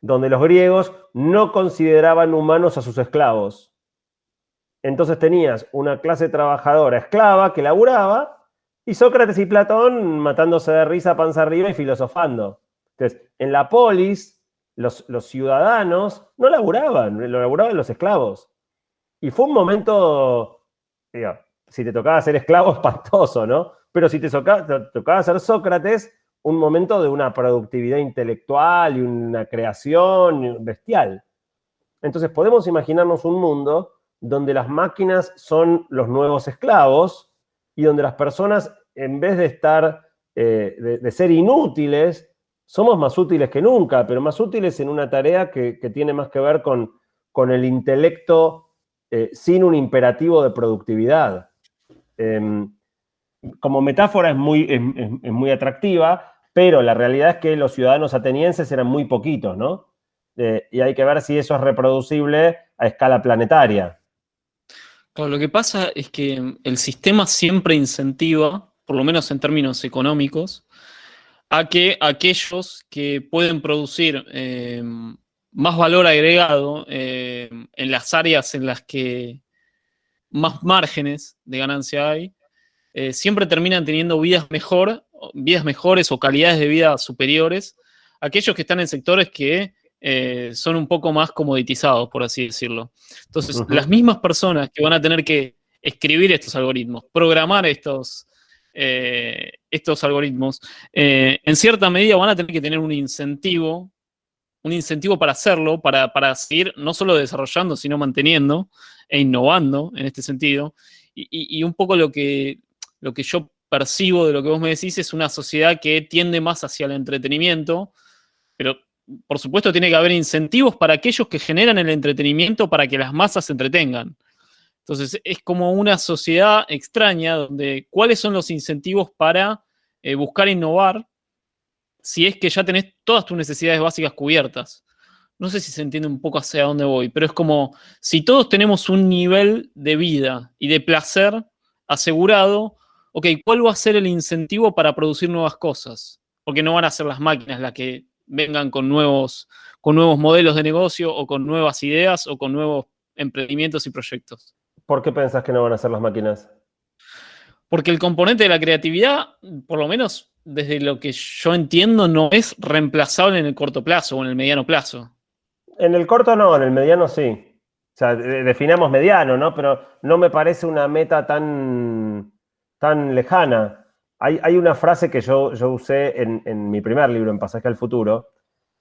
donde los griegos no consideraban humanos a sus esclavos. Entonces tenías una clase trabajadora esclava que laburaba y Sócrates y Platón matándose de risa panza arriba y filosofando. Entonces, en la polis, los ciudadanos no laburaban, lo laburaban los esclavos. Y fue un momento, si te tocaba ser esclavo, espantoso, ¿no? Pero si te tocaba ser Sócrates, un momento de una productividad intelectual y una creación bestial. Entonces podemos imaginarnos un mundo donde las máquinas son los nuevos esclavos y donde las personas, en vez de estar, de ser inútiles, somos más útiles que nunca, pero más útiles en una tarea que tiene más que ver con el intelecto sin un imperativo de productividad. Como metáfora es muy atractiva, pero la realidad es que los ciudadanos atenienses eran muy poquitos, ¿no? Y hay que ver si eso es reproducible a escala planetaria. Claro, lo que pasa es que el sistema siempre incentiva, por lo menos en términos económicos, a que aquellos que pueden producir más valor agregado en las áreas en las que más márgenes de ganancia hay, siempre terminan teniendo vidas mejores o calidades de vida superiores a aquellos que están en sectores que son un poco más comoditizados, por así decirlo. Entonces, las mismas personas que van a tener que escribir estos algoritmos, programar estos algoritmos, en cierta medida van a tener que tener un incentivo para hacerlo, para seguir no solo desarrollando, sino manteniendo e innovando en este sentido. Y un poco lo que yo percibo de lo que vos me decís es una sociedad que tiende más hacia el entretenimiento, pero por supuesto tiene que haber incentivos para aquellos que generan el entretenimiento para que las masas se entretengan. Entonces es como una sociedad extraña donde cuáles son los incentivos para buscar innovar si es que ya tenés todas tus necesidades básicas cubiertas. No sé si se entiende un poco hacia dónde voy, pero es como si todos tenemos un nivel de vida y de placer asegurado, ok, ¿cuál va a ser el incentivo para producir nuevas cosas? Porque no van a ser las máquinas las que vengan con nuevos modelos de negocio o con nuevas ideas o con nuevos emprendimientos y proyectos. ¿Por qué pensás que no van a ser las máquinas? Porque el componente de la creatividad, por lo menos desde lo que yo entiendo, no es reemplazable en el corto plazo o en el mediano plazo. En el corto no, en el mediano sí. O sea, definamos mediano, ¿no? Pero no me parece una meta tan lejana. Hay una frase que yo usé en mi primer libro, en Pasaje al Futuro,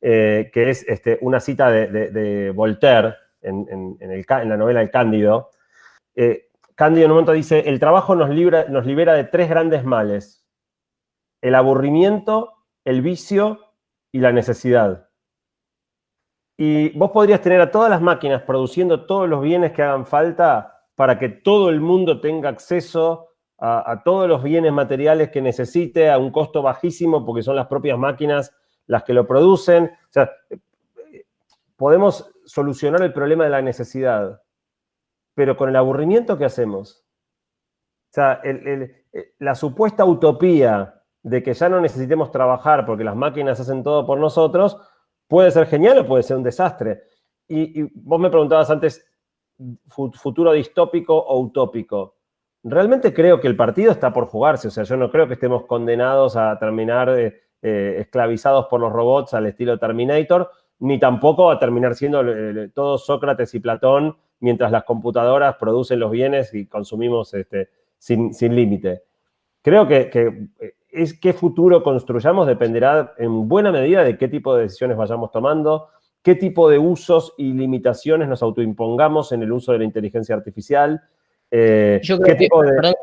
que es una cita de Voltaire en la novela El Cándido. Cándido en un momento dice, el trabajo nos libera de 3 grandes males: el aburrimiento, el vicio y la necesidad. Y vos podrías tener a todas las máquinas produciendo todos los bienes que hagan falta para que todo el mundo tenga acceso a todos los bienes materiales que necesite a un costo bajísimo, porque son las propias máquinas las que lo producen. O sea, podemos solucionar el problema de la necesidad, pero con el aburrimiento, ¿qué hacemos? O sea, la supuesta utopía de que ya no necesitemos trabajar porque las máquinas hacen todo por nosotros, puede ser genial o puede ser un desastre. Y vos me preguntabas antes, futuro distópico o utópico. Realmente creo que el partido está por jugarse. O sea, yo no creo que estemos condenados a terminar esclavizados por los robots al estilo Terminator, ni tampoco a terminar siendo todos Sócrates y Platón mientras las computadoras producen los bienes y consumimos sin límite. Creo que qué futuro construyamos dependerá en buena medida de qué tipo de decisiones vayamos tomando, qué tipo de usos y limitaciones nos autoimpongamos en el uso de la inteligencia artificial. Yo creo que, perdón,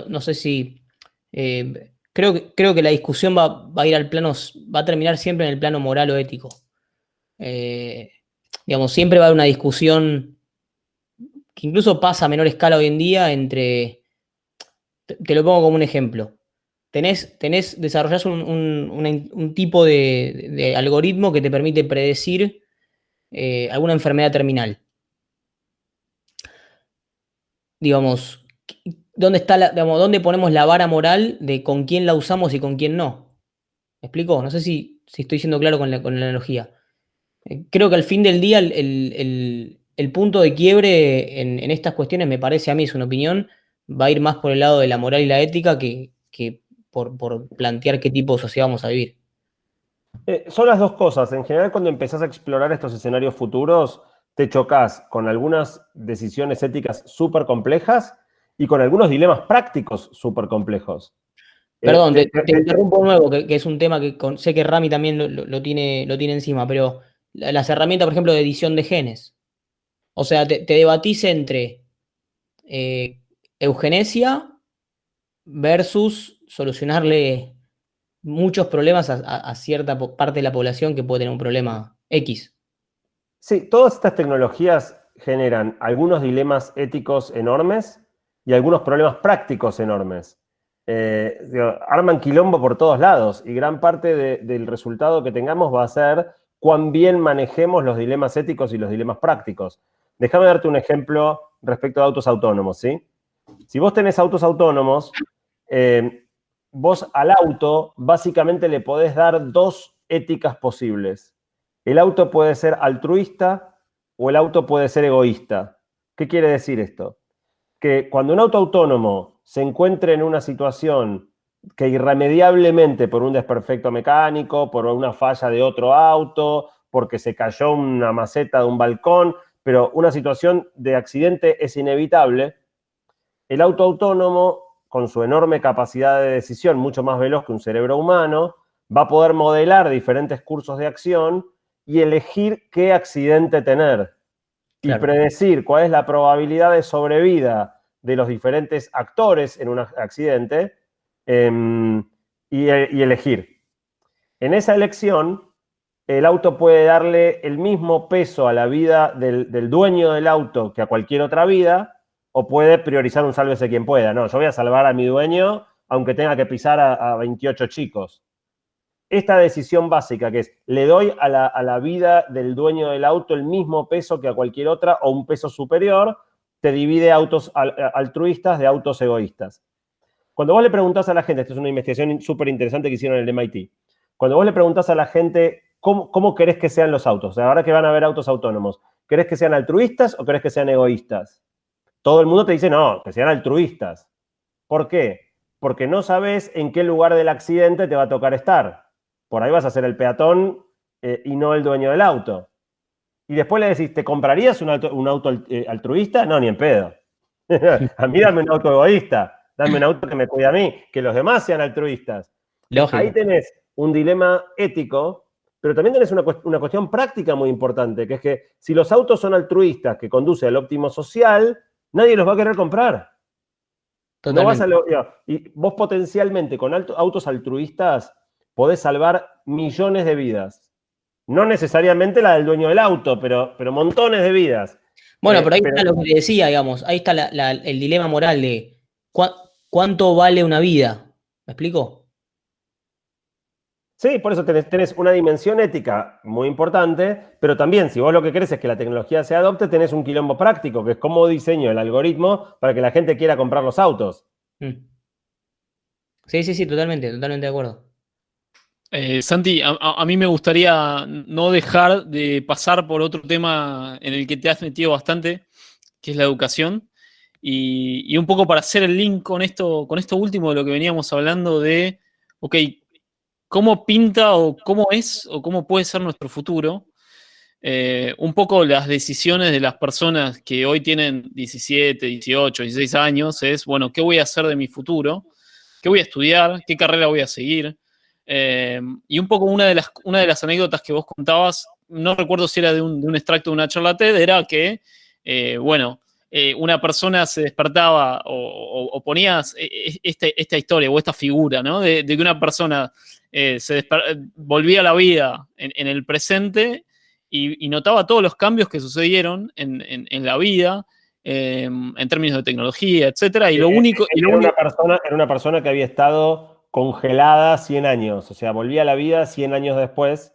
no sé si, creo que la discusión va a ir al plano, va a terminar siempre en el plano moral o ético. Digamos, siempre va a haber una discusión que incluso pasa a menor escala hoy en día entre, te lo pongo como un ejemplo. Desarrollás un tipo de algoritmo que te permite predecir alguna enfermedad terminal. Digamos, ¿dónde ponemos la vara moral de con quién la usamos y con quién no? ¿Me explico? No sé si estoy siendo claro con la analogía. Creo que al fin del día el punto de quiebre en estas cuestiones, me parece a mí, es una opinión, va a ir más por el lado de la moral y la ética que por plantear qué tipo de sociedad vamos a vivir. Son las dos cosas. En general, cuando empezás a explorar estos escenarios futuros, te chocás con algunas decisiones éticas súper complejas y con algunos dilemas prácticos súper complejos. Perdón, te interrumpo de nuevo, que es un tema que sé que Rami también lo tiene encima, pero las herramientas, por ejemplo, de edición de genes. O sea, te debatís entre eugenesia versus solucionarle muchos problemas a cierta parte de la población que puede tener un problema X. Sí, todas estas tecnologías generan algunos dilemas éticos enormes y algunos problemas prácticos enormes. Arman quilombo por todos lados y gran parte del resultado que tengamos va a ser cuán bien manejemos los dilemas éticos y los dilemas prácticos. Déjame darte un ejemplo respecto a autos autónomos, ¿sí? Si vos tenés autos autónomos, vos al auto básicamente le podés dar 2 éticas posibles. El auto puede ser altruista o el auto puede ser egoísta. ¿Qué quiere decir esto? Que cuando un auto autónomo se encuentre en una situación que irremediablemente por un desperfecto mecánico, por una falla de otro auto, porque se cayó una maceta de un balcón, pero una situación de accidente es inevitable, el auto autónomo, con su enorme capacidad de decisión, mucho más veloz que un cerebro humano, va a poder modelar diferentes cursos de acción y elegir qué accidente tener. Claro. Y predecir cuál es la probabilidad de sobrevida de los diferentes actores en un accidente y elegir. En esa elección, el auto puede darle el mismo peso a la vida del dueño del auto que a cualquier otra vida, o puede priorizar un sálvese quien pueda. No, yo voy a salvar a mi dueño aunque tenga que pisar a 28 chicos. Esta decisión básica que es, le doy a la vida del dueño del auto el mismo peso que a cualquier otra o un peso superior, te divide autos altruistas de autos egoístas. Cuando vos le preguntás a la gente, esto es una investigación súper interesante que hicieron en el MIT, cuando vos le preguntás a la gente cómo querés que sean los autos, o sea, ahora que van a haber autos autónomos, ¿querés que sean altruistas o querés que sean egoístas? Todo el mundo te dice, no, que sean altruistas. ¿Por qué? Porque no sabes en qué lugar del accidente te va a tocar estar. Por ahí vas a ser el peatón y no el dueño del auto. y después le decís, ¿te comprarías un auto altruista? No, ni en pedo. A mí dame un auto egoísta, dame un auto que me cuide a mí, que los demás sean altruistas. Lógico. Ahí tenés un dilema ético, pero también tenés una cuestión práctica muy importante, que es que si los autos son altruistas, que conducen al óptimo social, nadie los va a querer comprar. No vas y vos potencialmente con autos altruistas podés salvar millones de vidas. No necesariamente la del dueño del auto, pero montones de vidas. Bueno, pero ahí está lo que te decía, digamos. Ahí está el dilema moral de cuánto vale una vida. ¿Me explico? Sí, por eso tenés una dimensión ética muy importante, pero también, si vos lo que querés es que la tecnología se adopte, tenés un quilombo práctico, que es cómo diseño el algoritmo para que la gente quiera comprar los autos. Sí, totalmente de acuerdo. Santi, a mí me gustaría no dejar de pasar por otro tema en el que te has metido bastante, que es la educación. Y un poco para hacer el link con esto último de lo que veníamos hablando de, ok, ¿cómo pinta o cómo es o cómo puede ser nuestro futuro? Un poco las decisiones de las personas que hoy tienen 17, 18, 16 años es, bueno, ¿qué voy a hacer de mi futuro? ¿Qué voy a estudiar? ¿Qué carrera voy a seguir? Y un poco una de las anécdotas que vos contabas, no recuerdo si era de un extracto de una charla TED, era que, una persona se despertaba o ponías esta historia o esta figura, ¿no? De que una persona volvía a la vida en el presente y notaba todos los cambios que sucedieron en la vida, en términos de tecnología, etcétera. Y Era una persona que había estado congelada 100 años, o sea, volvía a la vida 100 años después.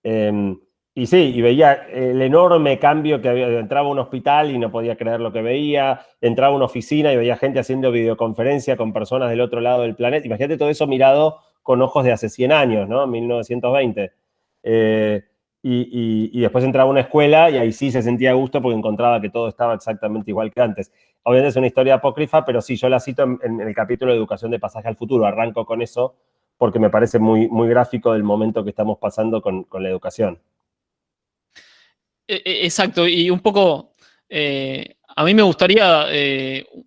Y sí, y veía el enorme cambio que había. Entraba a un hospital y no podía creer lo que veía, entraba a una oficina y veía gente haciendo videoconferencia con personas del otro lado del planeta. Imagínate todo eso mirado con ojos de hace 100 años, ¿no? 1920. Y después entraba a una escuela y ahí sí se sentía a gusto porque encontraba que todo estaba exactamente igual que antes. Obviamente es una historia apócrifa, pero sí, yo la cito en el capítulo de Educación de Pasaje al Futuro. Arranco con eso porque me parece muy, muy gráfico del momento que estamos pasando con la educación. Exacto, y un poco, a mí me gustaría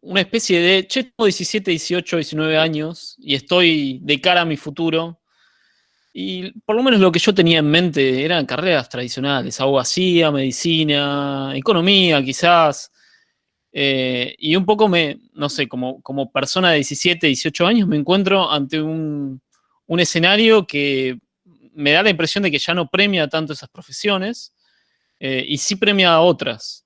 una especie de, tengo 17, 18, 19 años y estoy de cara a mi futuro. Y por lo menos lo que yo tenía en mente eran carreras tradicionales, abogacía, medicina, economía quizás. Y un poco no sé, como persona de 17, 18 años me encuentro ante un escenario que me da la impresión de que ya no premia tanto esas profesiones y sí premia a otras.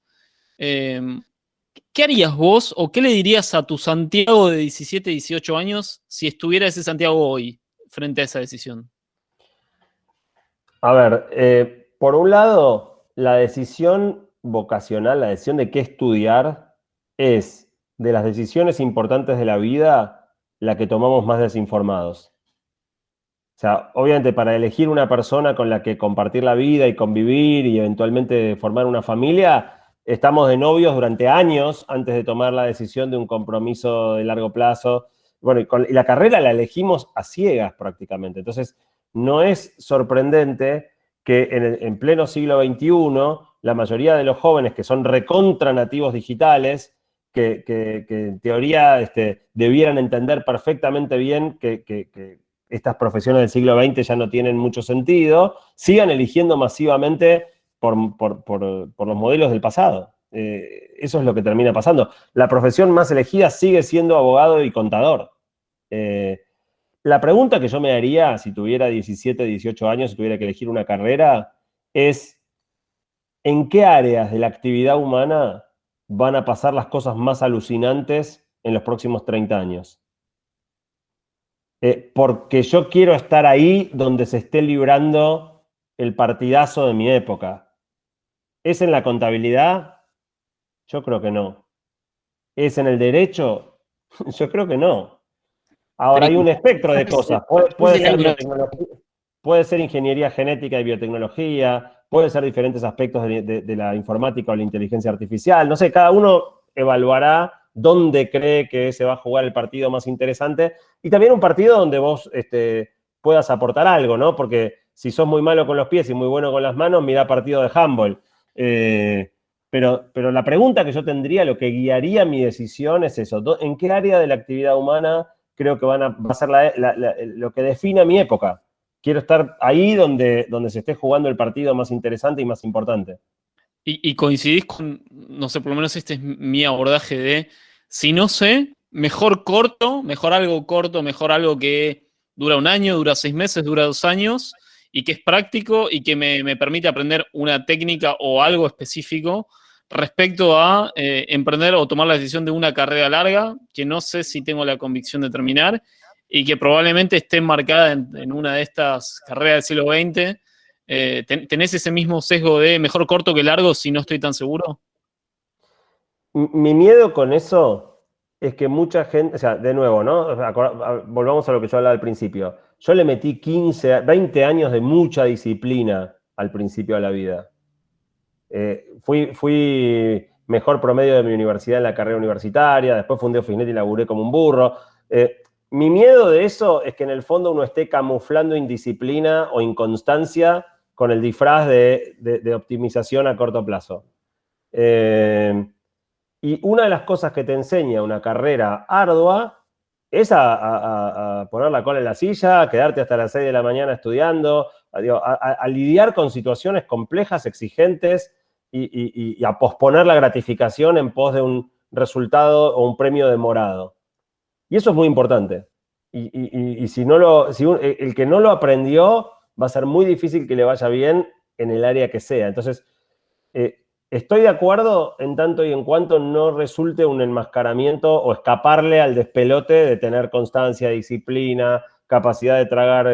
¿Qué harías vos o qué le dirías a tu Santiago de 17, 18 años si estuviera ese Santiago hoy frente a esa decisión? A ver, por un lado, la decisión vocacional, la decisión de qué estudiar, es de las decisiones importantes de la vida la que tomamos más desinformados. O sea, obviamente para elegir una persona con la que compartir la vida y convivir y eventualmente formar una familia, estamos de novios durante años antes de tomar la decisión de un compromiso de largo plazo. Bueno, y la carrera la elegimos a ciegas prácticamente. Entonces, no es sorprendente que en pleno siglo XXI, la mayoría de los jóvenes que son recontra nativos digitales, que en teoría debieran entender perfectamente bien que estas profesiones del siglo XX ya no tienen mucho sentido, sigan eligiendo masivamente por los modelos del pasado. Eso es lo que termina pasando. La profesión más elegida sigue siendo abogado y contador. La pregunta que yo me haría si tuviera 17, 18 años, si tuviera que elegir una carrera, es ¿en qué áreas de la actividad humana van a pasar las cosas más alucinantes en los próximos 30 años? Porque yo quiero estar ahí donde se esté librando el partidazo de mi época. ¿Es en la contabilidad? Yo creo que no. ¿Es en el derecho? Yo creo que no. Ahora hay un espectro de cosas. Puede ser ingeniería genética y biotecnología, puede ser diferentes aspectos de la informática o la inteligencia artificial. No sé, cada uno evaluará dónde cree que se va a jugar el partido más interesante y también un partido donde vos puedas aportar algo, ¿no? Porque si sos muy malo con los pies y muy bueno con las manos, mirá partido de handball. Pero la pregunta que yo tendría, lo que guiaría mi decisión es eso. ¿En qué área de la actividad humana creo que va a ser lo que defina mi época? Quiero estar ahí donde se esté jugando el partido más interesante y más importante. Y coincidís con, no sé, por lo menos este es mi abordaje de, si no sé, mejor corto, mejor algo que dura un año, dura 6 meses, dura 2 años, y que es práctico y que me permite aprender una técnica o algo específico respecto a emprender o tomar la decisión de una carrera larga, que no sé si tengo la convicción de terminar, y que probablemente esté enmarcada en una de estas carreras del siglo XX. ¿Tenés ese mismo sesgo de mejor corto que largo si no estoy tan seguro? Mi miedo con eso es que mucha gente, o sea, de nuevo, ¿no? Volvamos a lo que yo hablaba al principio. Yo le metí 15, 20 años de mucha disciplina al principio de la vida. Fui mejor promedio de mi universidad en la carrera universitaria, después fundé Ofinet y laburé como un burro. Mi miedo de eso es que en el fondo uno esté camuflando indisciplina o inconstancia con el disfraz de optimización a corto plazo. Y una de las cosas que te enseña una carrera ardua es a poner la cola en la silla, a quedarte hasta las 6 de la mañana estudiando, a lidiar con situaciones complejas, exigentes y a posponer la gratificación en pos de un resultado o un premio demorado. Y eso es muy importante. Y si el que no lo aprendió, va a ser muy difícil que le vaya bien en el área que sea. Entonces, estoy de acuerdo en tanto y en cuanto no resulte un enmascaramiento o escaparle al despelote de tener constancia, disciplina, capacidad de tragar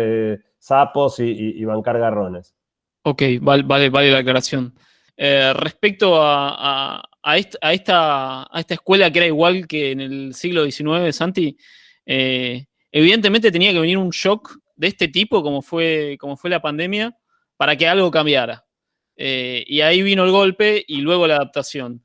sapos y bancar garrones. Ok, vale la aclaración. Respecto a esta escuela que era igual que en el siglo XIX, Santi, evidentemente tenía que venir un shock de este tipo, como fue la pandemia, para que algo cambiara. Y ahí vino el golpe y luego la adaptación.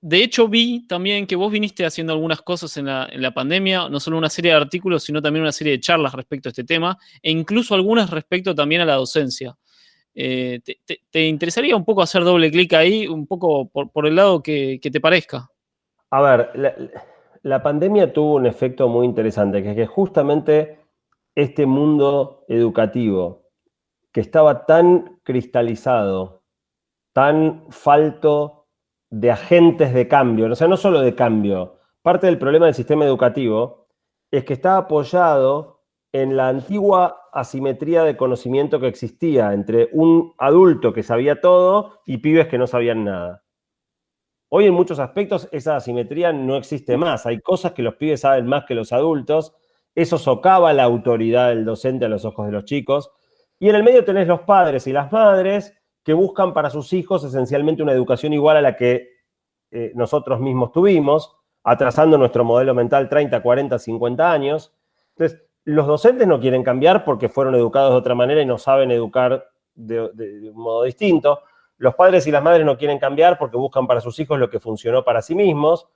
De hecho, vi también que vos viniste haciendo algunas cosas en la pandemia, no solo una serie de artículos, sino también una serie de charlas respecto a este tema, e incluso algunas respecto también a la docencia. ¿Te interesaría un poco hacer doble clic ahí, un poco por el lado que te parezca? A ver, la pandemia tuvo un efecto muy interesante, que es que justamente este mundo educativo que estaba tan cristalizado, tan falto de agentes de cambio, o sea, no solo de cambio, parte del problema del sistema educativo es que está apoyado en la antigua asimetría de conocimiento que existía entre un adulto que sabía todo y pibes que no sabían nada. Hoy en muchos aspectos esa asimetría no existe más. Hay cosas que los pibes saben más que los adultos. Eso socava la autoridad del docente a los ojos de los chicos. Y en el medio tenés los padres y las madres que buscan para sus hijos esencialmente una educación igual a la que nosotros mismos tuvimos, atrasando nuestro modelo mental 30, 40, 50 años. Entonces, los docentes no quieren cambiar porque fueron educados de otra manera y no saben educar de un modo distinto. Los padres y las madres no quieren cambiar porque buscan para sus hijos lo que funcionó para sí mismos.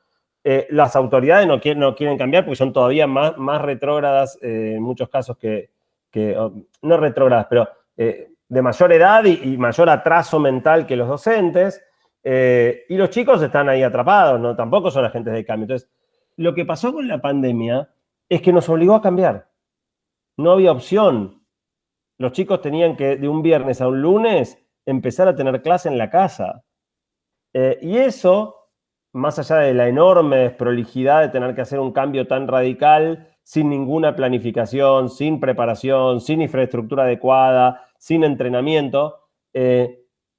Las autoridades no quieren cambiar porque son todavía más retrógradas en muchos casos no retrógradas, pero de mayor edad y mayor atraso mental que los docentes. Y los chicos están ahí atrapados, ¿no? Tampoco son agentes de cambio. Entonces, lo que pasó con la pandemia es que nos obligó a cambiar. No había opción. Los chicos tenían que, de un viernes a un lunes, empezar a tener clase en la casa. Y eso, más allá de la enorme desprolijidad de tener que hacer un cambio tan radical, sin ninguna planificación, sin preparación, sin infraestructura adecuada, sin entrenamiento,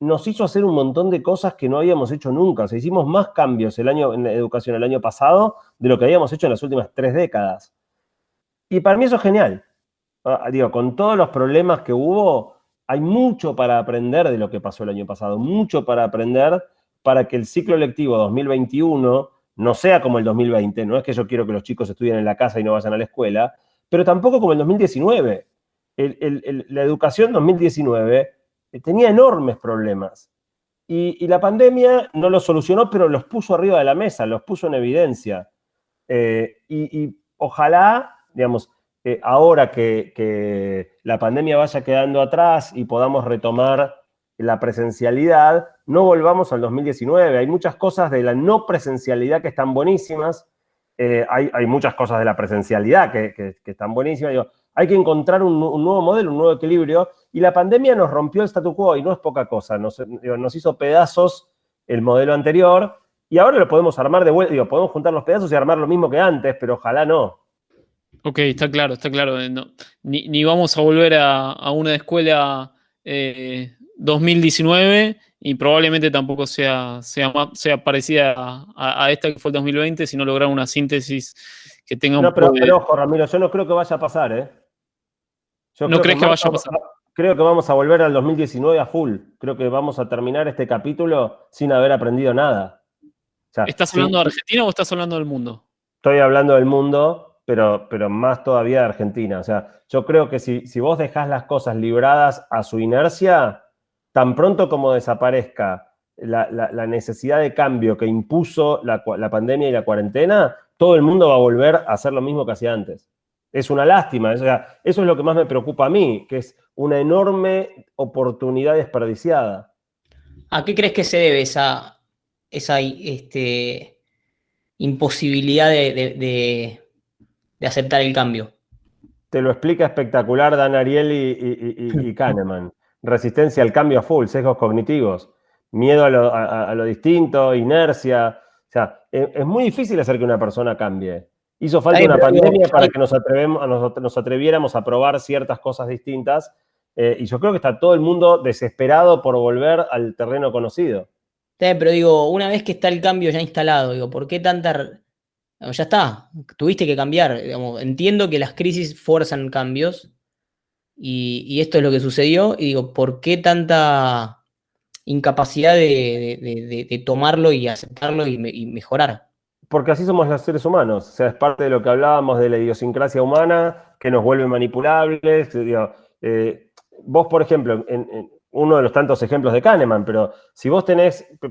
nos hizo hacer un montón de cosas que no habíamos hecho nunca. O sea, hicimos más cambios en la educación el año pasado de lo que habíamos hecho en las últimas 3 décadas. Y para mí eso es genial. Digo, con todos los problemas que hubo, hay mucho para aprender de lo que pasó el año pasado, mucho para aprender para que el ciclo lectivo 2021 no sea como el 2020. No es que yo quiero que los chicos estudien en la casa y no vayan a la escuela, pero tampoco como el 2019. La educación 2019 tenía enormes problemas. Y la pandemia no los solucionó, pero los puso arriba de la mesa, los puso en evidencia. Y ojalá, digamos, ahora que la pandemia vaya quedando atrás y podamos retomar la presencialidad, no volvamos al 2019. Hay muchas cosas de la no presencialidad que están buenísimas. Hay muchas cosas de la presencialidad que están buenísimas. Digo, hay que encontrar un nuevo modelo, un nuevo equilibrio. Y la pandemia nos rompió el statu quo y no es poca cosa. Nos hizo pedazos el modelo anterior y ahora lo podemos armar de vuelta. Digo, podemos juntar los pedazos y armar lo mismo que antes, pero ojalá no. Ok, está claro, está claro. No, ni vamos a volver a una escuela 2019 y probablemente tampoco sea parecida a esta que fue el 2020 si no lograr una síntesis que tenga un No, poco de... pero ojo, Ramiro, yo no creo que vaya a pasar, ¿eh? Yo ¿No creo crees que vaya a pasar? creo que vamos a volver al 2019 a full. Creo que vamos a terminar este capítulo sin haber aprendido nada. O sea, ¿Estás hablando de Argentina o estás hablando del mundo? Estoy hablando del mundo, pero más todavía de Argentina. O sea, yo creo que si vos dejás las cosas libradas a su inercia, tan pronto como desaparezca la necesidad de cambio que impuso la pandemia y la cuarentena, todo el mundo va a volver a hacer lo mismo que hacía antes. Es una lástima. O sea, eso es lo que más me preocupa a mí, que es una enorme oportunidad desperdiciada. ¿A qué crees que se debe esa imposibilidad de aceptar el cambio? Te lo explica espectacular Dan Ariely y Kahneman. Resistencia al cambio a full, sesgos cognitivos, miedo a lo distinto, inercia. O sea, es muy difícil hacer que una persona cambie. Hizo falta una pandemia para que nos atreviéramos a probar ciertas cosas distintas. Y yo creo que está todo el mundo desesperado por volver al terreno conocido. Pero digo, una vez que está el cambio ya instalado, digo, ¿por qué tanta... Ya está, tuviste que cambiar. Digamos, entiendo que las crisis fuerzan cambios y esto es lo que sucedió. Y digo, ¿por qué tanta incapacidad de tomarlo y aceptarlo y mejorar? Porque así somos los seres humanos. O sea, es parte de lo que hablábamos de la idiosincrasia humana, que nos vuelve manipulables. Digo, vos, por ejemplo, en uno de los tantos ejemplos de Kahneman, pero si vos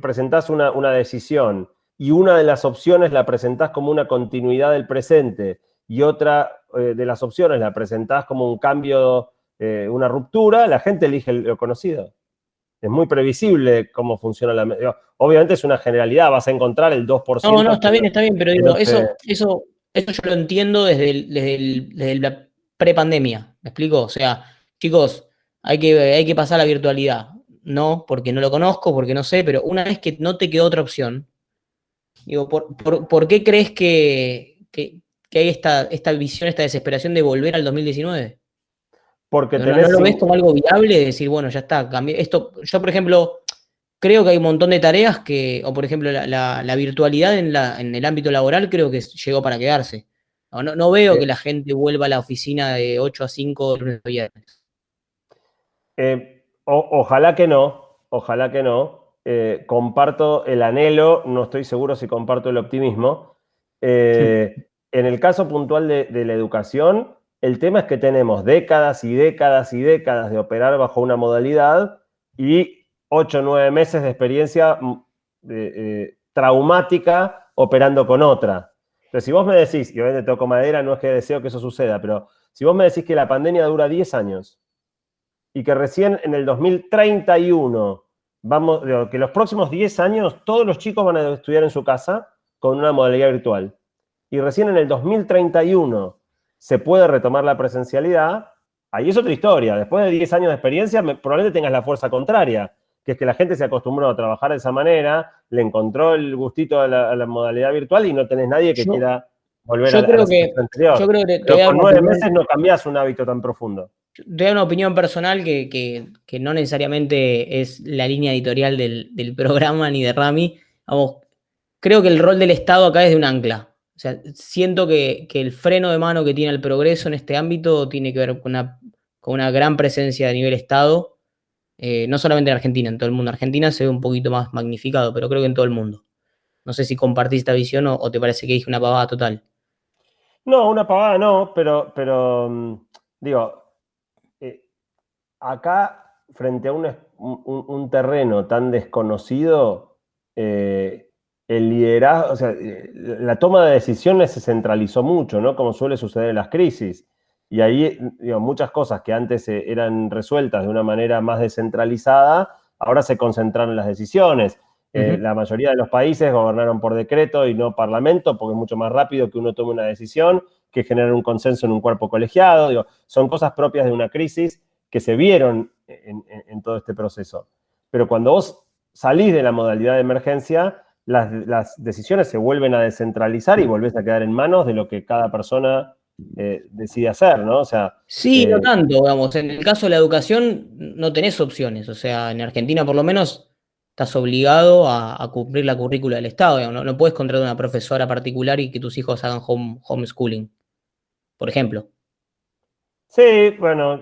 presentás una decisión y una de las opciones la presentás como una continuidad del presente y otra de las opciones la presentás como un cambio, una ruptura, la gente elige lo conocido. Es muy previsible cómo funciona la... Obviamente es una generalidad, vas a encontrar el 2%. No, está bien, pero digo, eso yo lo entiendo desde la prepandemia, ¿me explico? O sea, chicos, hay que pasar a la virtualidad. No, porque no lo conozco, porque no sé, pero una vez que no te quedó otra opción, digo, ¿por qué crees que hay esta visión, esta desesperación de volver al 2019? Porque ¿No lo ves como algo viable de decir, bueno, ya está, cambié esto? Yo, por ejemplo, creo que hay un montón de tareas o por ejemplo, la virtualidad en el ámbito laboral creo que llegó para quedarse. No veo que la gente vuelva a la oficina de 8 a 5 lunes a viernes. Ojalá que no, ojalá que no. Comparto el anhelo, no estoy seguro si comparto el optimismo. En el caso puntual de la educación, el tema es que tenemos décadas y décadas y décadas de operar bajo una modalidad y 8 o 9 meses de experiencia traumática operando con otra. Entonces, si vos me decís, y obviamente toco madera, no es que deseo que eso suceda, pero si vos me decís que la pandemia dura 10 años y que recién en el 2031, que los próximos 10 años todos los chicos van a estudiar en su casa con una modalidad virtual, y recién en el 2031 se puede retomar la presencialidad, ahí es otra historia. Después de 10 años de experiencia, probablemente tengas la fuerza contraria, que es que la gente se acostumbró a trabajar de esa manera, le encontró el gustito a la modalidad virtual y no tenés nadie que quiera volver a la situación anterior. Yo creo que pero con 9 meses no cambiás un hábito tan profundo. Te doy una opinión personal que no necesariamente es la línea editorial del programa ni de Rami. Vamos, creo que el rol del Estado acá es de un ancla. O sea, siento que el freno de mano que tiene el progreso en este ámbito tiene que ver con una gran presencia a nivel Estado, no solamente en Argentina, en todo el mundo. Argentina se ve un poquito más magnificado, pero creo que en todo el mundo. No sé si compartís esta visión o te parece que dije una pavada total. No, una pavada no, pero digo, acá, frente a un terreno tan desconocido, el liderazgo, o sea, la toma de decisiones se centralizó mucho, ¿no? Como suele suceder en las crisis. Y ahí, digo, muchas cosas que antes eran resueltas de una manera más descentralizada, ahora se concentraron las decisiones. Ujú. La mayoría de los países gobernaron por decreto y no parlamento, porque es mucho más rápido que uno tome una decisión que generar un consenso en un cuerpo colegiado. Digo, son cosas propias de una crisis que se vieron en todo este proceso. Pero cuando vos salís de la modalidad de emergencia, las decisiones se vuelven a descentralizar y volvés a quedar en manos de lo que cada persona decide hacer, ¿no? O sea, Sí, no tanto, digamos. En el caso de la educación no tenés opciones. O sea, en Argentina por lo menos estás obligado a cumplir la currícula del Estado. Digamos. No puedes contratar a una profesora particular y que tus hijos hagan homeschooling, por ejemplo. sí, bueno,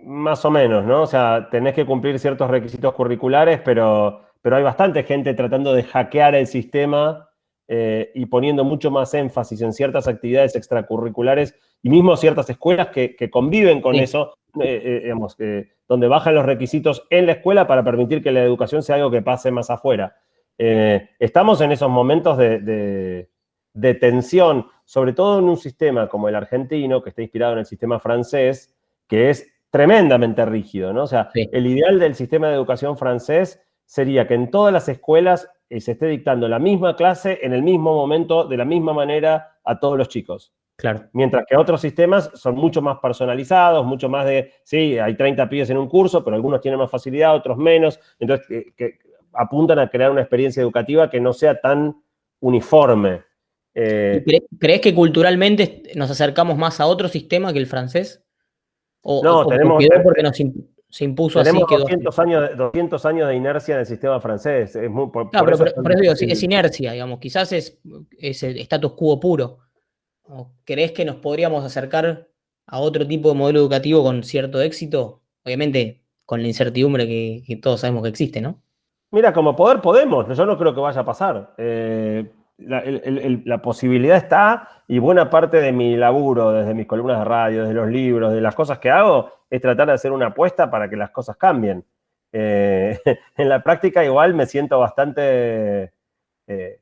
más o menos, ¿no? O sea, tenés que cumplir ciertos requisitos curriculares, pero hay bastante gente tratando de hackear el sistema y poniendo mucho más énfasis en ciertas actividades extracurriculares y mismo ciertas escuelas que conviven con Sí. eso, digamos, donde bajan los requisitos en la escuela para permitir que la educación sea algo que pase más afuera. Estamos en esos momentos de tensión, sobre todo en un sistema como el argentino, que está inspirado en el sistema francés, que es tremendamente rígido, ¿no? O sea, Sí, el ideal del sistema de educación francés sería que en todas las escuelas se esté dictando la misma clase en el mismo momento, de la misma manera, a todos los chicos. claro. Mientras que otros sistemas son mucho más personalizados, mucho más de, sí, hay 30 pibes en un curso, pero algunos tienen más facilidad, otros menos. Entonces, que apuntan a crear una experiencia educativa que no sea tan uniforme. ¿Y Eh, crees que culturalmente nos acercamos más a otro sistema que el francés? no, ¿O quedó porque se impuso tenemos así, quedó así? 200 años de inercia en el sistema francés. Claro, Por eso es tan por eso digo, es difícil. inercia, digamos. Quizás es el status quo puro. ¿O crees que nos podríamos acercar a otro tipo de modelo educativo con cierto éxito? Obviamente, con la incertidumbre que todos sabemos que existe, ¿no? Mira, como poder podemos, yo no creo que vaya a pasar. La posibilidad está y buena parte de mi laburo, desde mis columnas de radio, desde los libros, de las cosas que hago, es tratar de hacer una apuesta para que las cosas cambien. Eh, en la práctica igual me siento bastante eh,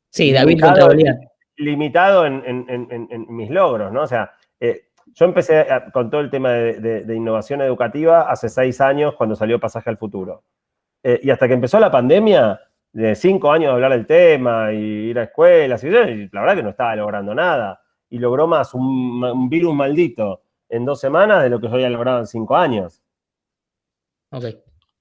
Sí, David contra limitado, Goliat. limitado en mis logros, ¿no? O sea, yo empecé con todo el tema de innovación educativa hace 6 años cuando salió Pasaje al Futuro. Y hasta que empezó la pandemia, de 5 años de hablar del tema y ir a escuelas, y la verdad que no estaba logrando nada. Y logró más un virus maldito en 2 semanas de lo que yo había logrado en 5 años. Ok.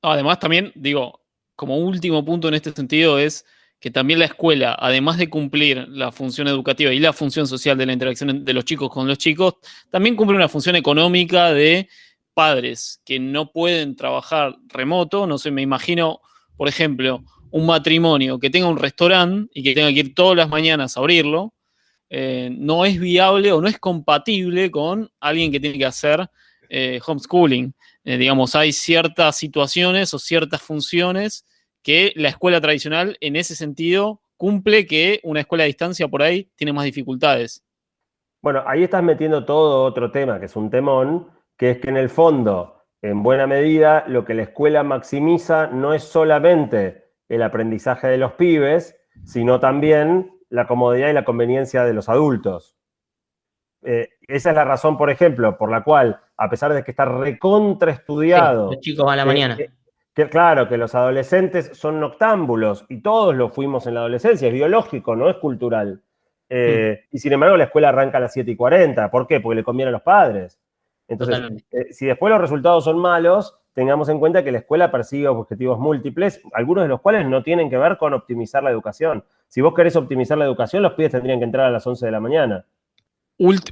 Además, también, digo, como último punto en este sentido es que también la escuela, además de cumplir la función educativa y la función social de la interacción de los chicos con los chicos, también cumple una función económica de padres que no pueden trabajar remoto. No sé, me imagino, por ejemplo, un matrimonio que tenga un restaurante y que tenga que ir todas las mañanas a abrirlo, no es viable o no es compatible con alguien que tiene que hacer homeschooling. Digamos, hay ciertas situaciones o ciertas funciones que la escuela tradicional en ese sentido cumple, que una escuela a distancia por ahí tiene más dificultades. Bueno, ahí estás metiendo todo otro tema, que es un temón, que es que en el fondo, en buena medida, lo que la escuela maximiza no es solamente el aprendizaje de los pibes, sino también la comodidad y la conveniencia de los adultos. Esa es la razón, por ejemplo, por la cual, a pesar de que está Sí, los recontraestudiado, chicos van a la que, mañana. que claro, que los adolescentes son noctámbulos y todos lo fuimos en la adolescencia, es biológico, no es cultural. Mm, Y sin embargo, la escuela arranca a las 7:40. ¿Por qué? Porque le conviene a los padres. Entonces, totalmente. si después los resultados son malos, tengamos en cuenta que la escuela persigue objetivos múltiples, algunos de los cuales no tienen que ver con optimizar la educación. Si vos querés optimizar la educación, los pibes tendrían que entrar a las 11 de la mañana.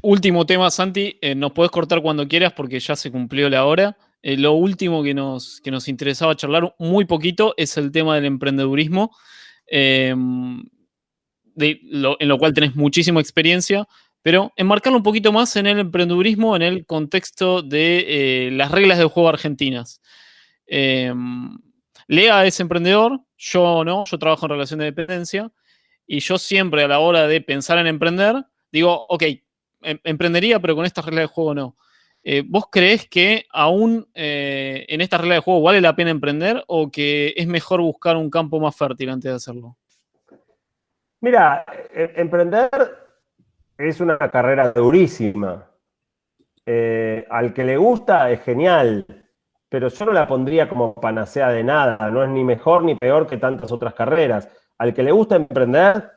Último tema, Santi, nos podés cortar cuando quieras porque ya se cumplió la hora. Lo último que nos interesaba charlar muy poquito es el tema del emprendedurismo, eh, en lo cual tenés muchísima experiencia, pero enmarcarlo un poquito más en el emprendedurismo en el contexto de las reglas de juego argentinas. Eh, Lea es emprendedor, yo no, yo trabajo en relación de dependencia, y yo siempre a la hora de pensar en emprender, digo, ok, emprendería, pero con estas reglas de juego no. ¿Vos creés que aún en estas reglas de juego vale la pena emprender o que es mejor buscar un campo más fértil antes de hacerlo? Mira, emprender es una carrera durísima. Al que le gusta es genial. pero yo no la pondría como panacea de nada, no es ni mejor ni peor que tantas otras carreras. Al que le gusta emprender,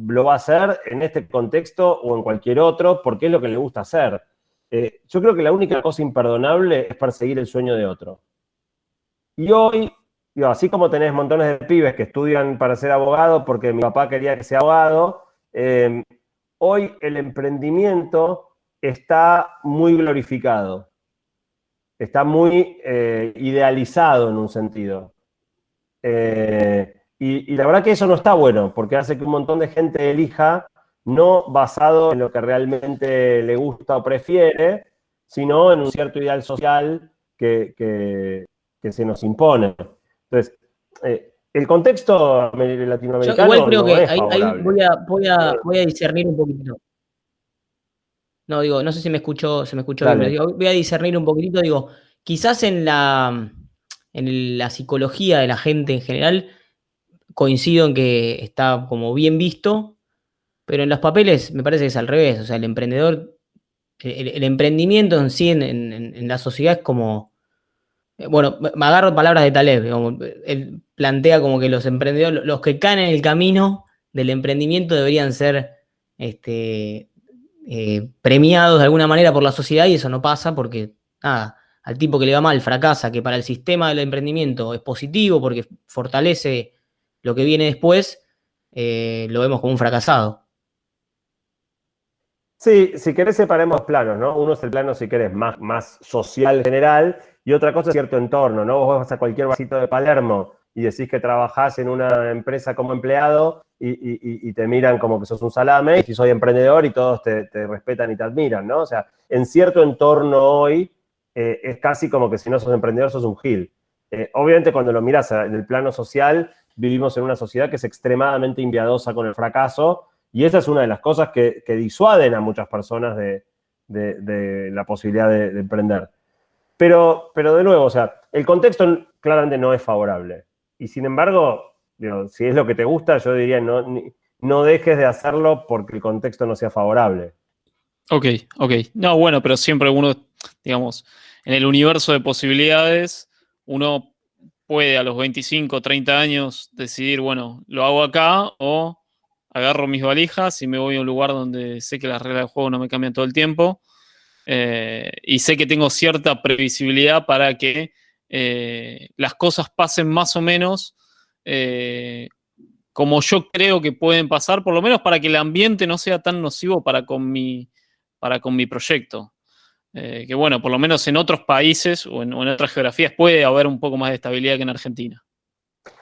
lo va a hacer en este contexto o en cualquier otro, porque es lo que le gusta hacer. Yo creo que la única cosa imperdonable es perseguir el sueño de otro. Y hoy, digo, así como tenés montones de pibes que estudian para ser abogado porque mi papá quería que sea abogado, hoy el emprendimiento está muy glorificado, está muy idealizado en un sentido. Y la verdad que eso no está bueno, porque hace que un montón de gente elija no basado en lo que realmente le gusta o prefiere, sino en un cierto ideal social que se nos impone. Entonces, el contexto Yo latinoamericano igual creo no que es ahí favorable. voy a discernir un poquitito. No, digo, no sé si se me escuchó bien, pero Dale. digo, voy a discernir un poquitito, digo, quizás en la psicología de la gente en general coincido en que está como bien visto, pero en los papeles me parece que es al revés, o sea, el emprendedor, el emprendimiento en sí en la sociedad es como, bueno, me agarro palabras de Taleb, como, él plantea como que los emprendedores, los que caen en el camino del emprendimiento deberían ser este, premiados de alguna manera por la sociedad y eso no pasa porque, nada, al tipo que le va mal fracasa, que para el sistema del emprendimiento es positivo porque fortalece lo que viene después, lo vemos como un fracasado. Sí, si querés separemos planos, ¿no? Uno es el plano, si querés, más social general, y otra cosa es cierto entorno, ¿no? Vos vas a cualquier barcito de Palermo y decís que trabajás en una empresa como empleado y te miran como que sos un salame, y si soy emprendedor y todos te respetan y te admiran, ¿no? O sea, en cierto entorno hoy es casi como que si no sos emprendedor sos un gil. Obviamente cuando lo mirás en el plano social, vivimos en una sociedad que es extremadamente enviadosa con el fracaso, y esa es una de las cosas que disuaden a muchas personas de la posibilidad de emprender. Pero de nuevo, o sea, el contexto claramente no es favorable. Y sin embargo, digo, si es lo que te gusta, yo diría no dejes de hacerlo porque el contexto no sea favorable. Ok, ok. No, bueno, pero siempre uno, digamos, en el universo de posibilidades, uno puede a los 25, 30 años decidir, bueno, lo hago acá o agarro mis valijas y me voy a un lugar donde sé que las reglas del juego no me cambian todo el tiempo y sé que tengo cierta previsibilidad para que las cosas pasen más o menos como yo creo que pueden pasar, por lo menos para que el ambiente no sea tan nocivo para con mi proyecto. Que bueno, por lo menos en otros países o en otras geografías puede haber un poco más de estabilidad que en Argentina.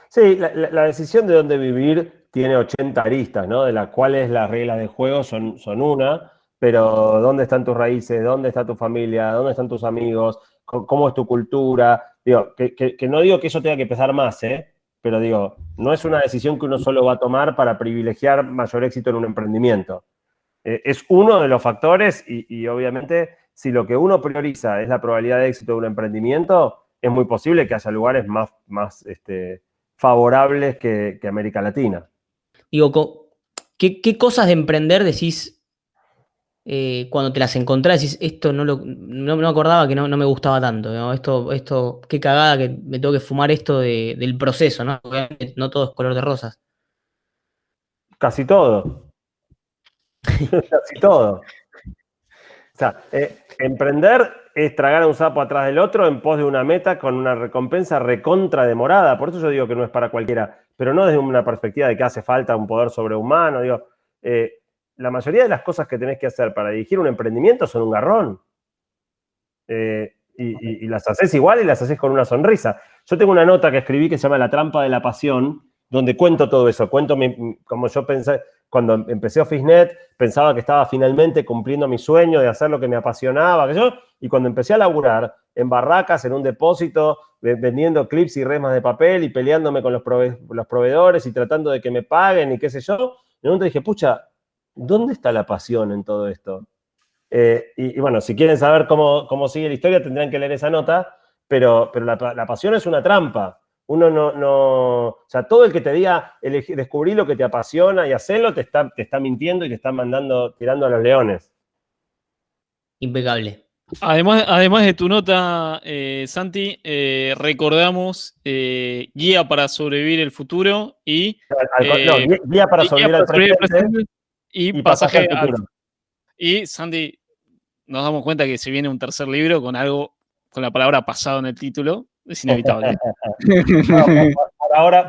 Sí, la decisión de dónde vivir tiene 80 aristas, ¿no? De las cuales las reglas de juego son una, pero ¿dónde están tus raíces? ¿Dónde está tu familia? ¿Dónde están tus amigos? ¿Cómo es tu cultura? Digo, que no digo que eso tenga que pesar más, ¿eh? Pero digo, no es una decisión que uno solo va a tomar para privilegiar mayor éxito en un emprendimiento. Es uno de los factores y obviamente si lo que uno prioriza es la probabilidad de éxito de un emprendimiento, es muy posible que haya lugares más favorables que América Latina. Digo, ¿qué cosas de emprender decís cuando te las encontrás? Decís, esto no me acordaba que no me gustaba tanto, ¿no? Qué cagada que me tengo que fumar esto del proceso, ¿no? Obviamente no todo es color de rosas. Casi todo, casi todo. O sea, emprender es tragar a un sapo atrás del otro en pos de una meta con una recompensa recontra demorada. Por eso yo digo que no es para cualquiera, pero no desde una perspectiva de que hace falta un poder sobrehumano. Digo, la mayoría de las cosas que tenés que hacer para dirigir un emprendimiento son un garrón. Y las haces igual y las haces con una sonrisa. Yo tengo una nota que escribí que se llama La trampa de la pasión, donde cuento todo eso. Cuento como yo pensé, cuando empecé OfficeNet, pensaba que estaba finalmente cumpliendo mi sueño de hacer lo que me apasionaba, y cuando empecé a laburar en barracas, en un depósito, vendiendo clips y resmas de papel y peleándome con los proveedores y tratando de que me paguen y qué sé yo, de momento dije, pucha, ¿dónde está la pasión en todo esto? Y bueno, si quieren saber cómo sigue la historia, tendrán que leer esa nota, pero la pasión es una trampa. Uno o sea, todo el que te diga, descubrí lo que te apasiona y hacerlo, te está mintiendo y te está tirando a los leones. Impecable. Además de tu nota, Santi, recordamos Guía para sobrevivir el futuro y Guía para sobrevivir al presente y pasaje pasaje al futuro. Y Santi, nos damos cuenta que se viene un tercer libro con la palabra pasado en el título. Es inevitable.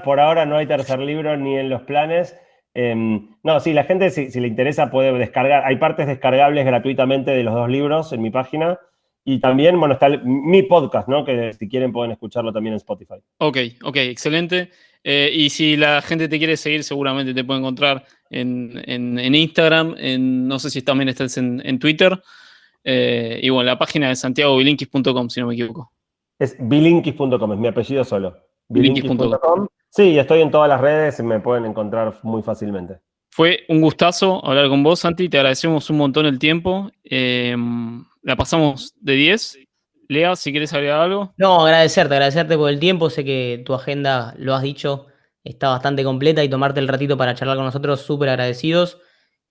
Por ahora no hay tercer libro ni en los planes. No, sí, la gente, si le interesa, puede descargar. Hay partes descargables gratuitamente de los 2 libros en mi página. Y también, bueno, está mi podcast, ¿no? Que si quieren pueden escucharlo también en Spotify. Ok, excelente. Y si la gente te quiere seguir, seguramente te puede encontrar en Instagram. No sé si también estás en Twitter. Y bueno, la página de santiagobilinkis.com, si no me equivoco. Es bilinkis.com, es mi apellido solo. Bilinkis.com. Sí, estoy en todas las redes, me pueden encontrar muy fácilmente. Fue un gustazo hablar con vos, Santi. Te agradecemos un montón el tiempo. La pasamos de 10. Lea, si quieres agregar algo. No, agradecerte por el tiempo. Sé que tu agenda, lo has dicho, está bastante completa y tomarte el ratito para charlar con nosotros, súper agradecidos.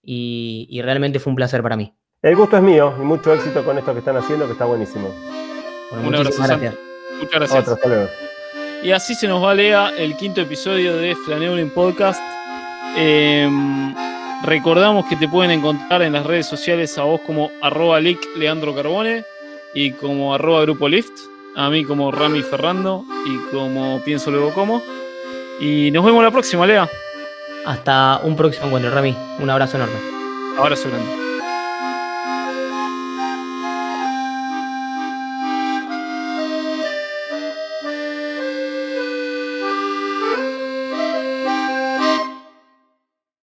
Y realmente fue un placer para mí. El gusto es mío y mucho éxito con esto que están haciendo, que está buenísimo. Bueno, Un abrazo, gracias. Santi. Muchas gracias. Hasta luego. Y así se nos va, Lea, el 5.º episodio de Flaneuring Podcast. Recordamos que te pueden encontrar en las redes sociales a vos como @leandrocarbone y como @grupolift, a mí como Rami Ferrando y como Pienso Luego Como. Y nos vemos la próxima, Lea. Hasta un próximo encuentro, Rami. Un abrazo enorme. Abrazo grande.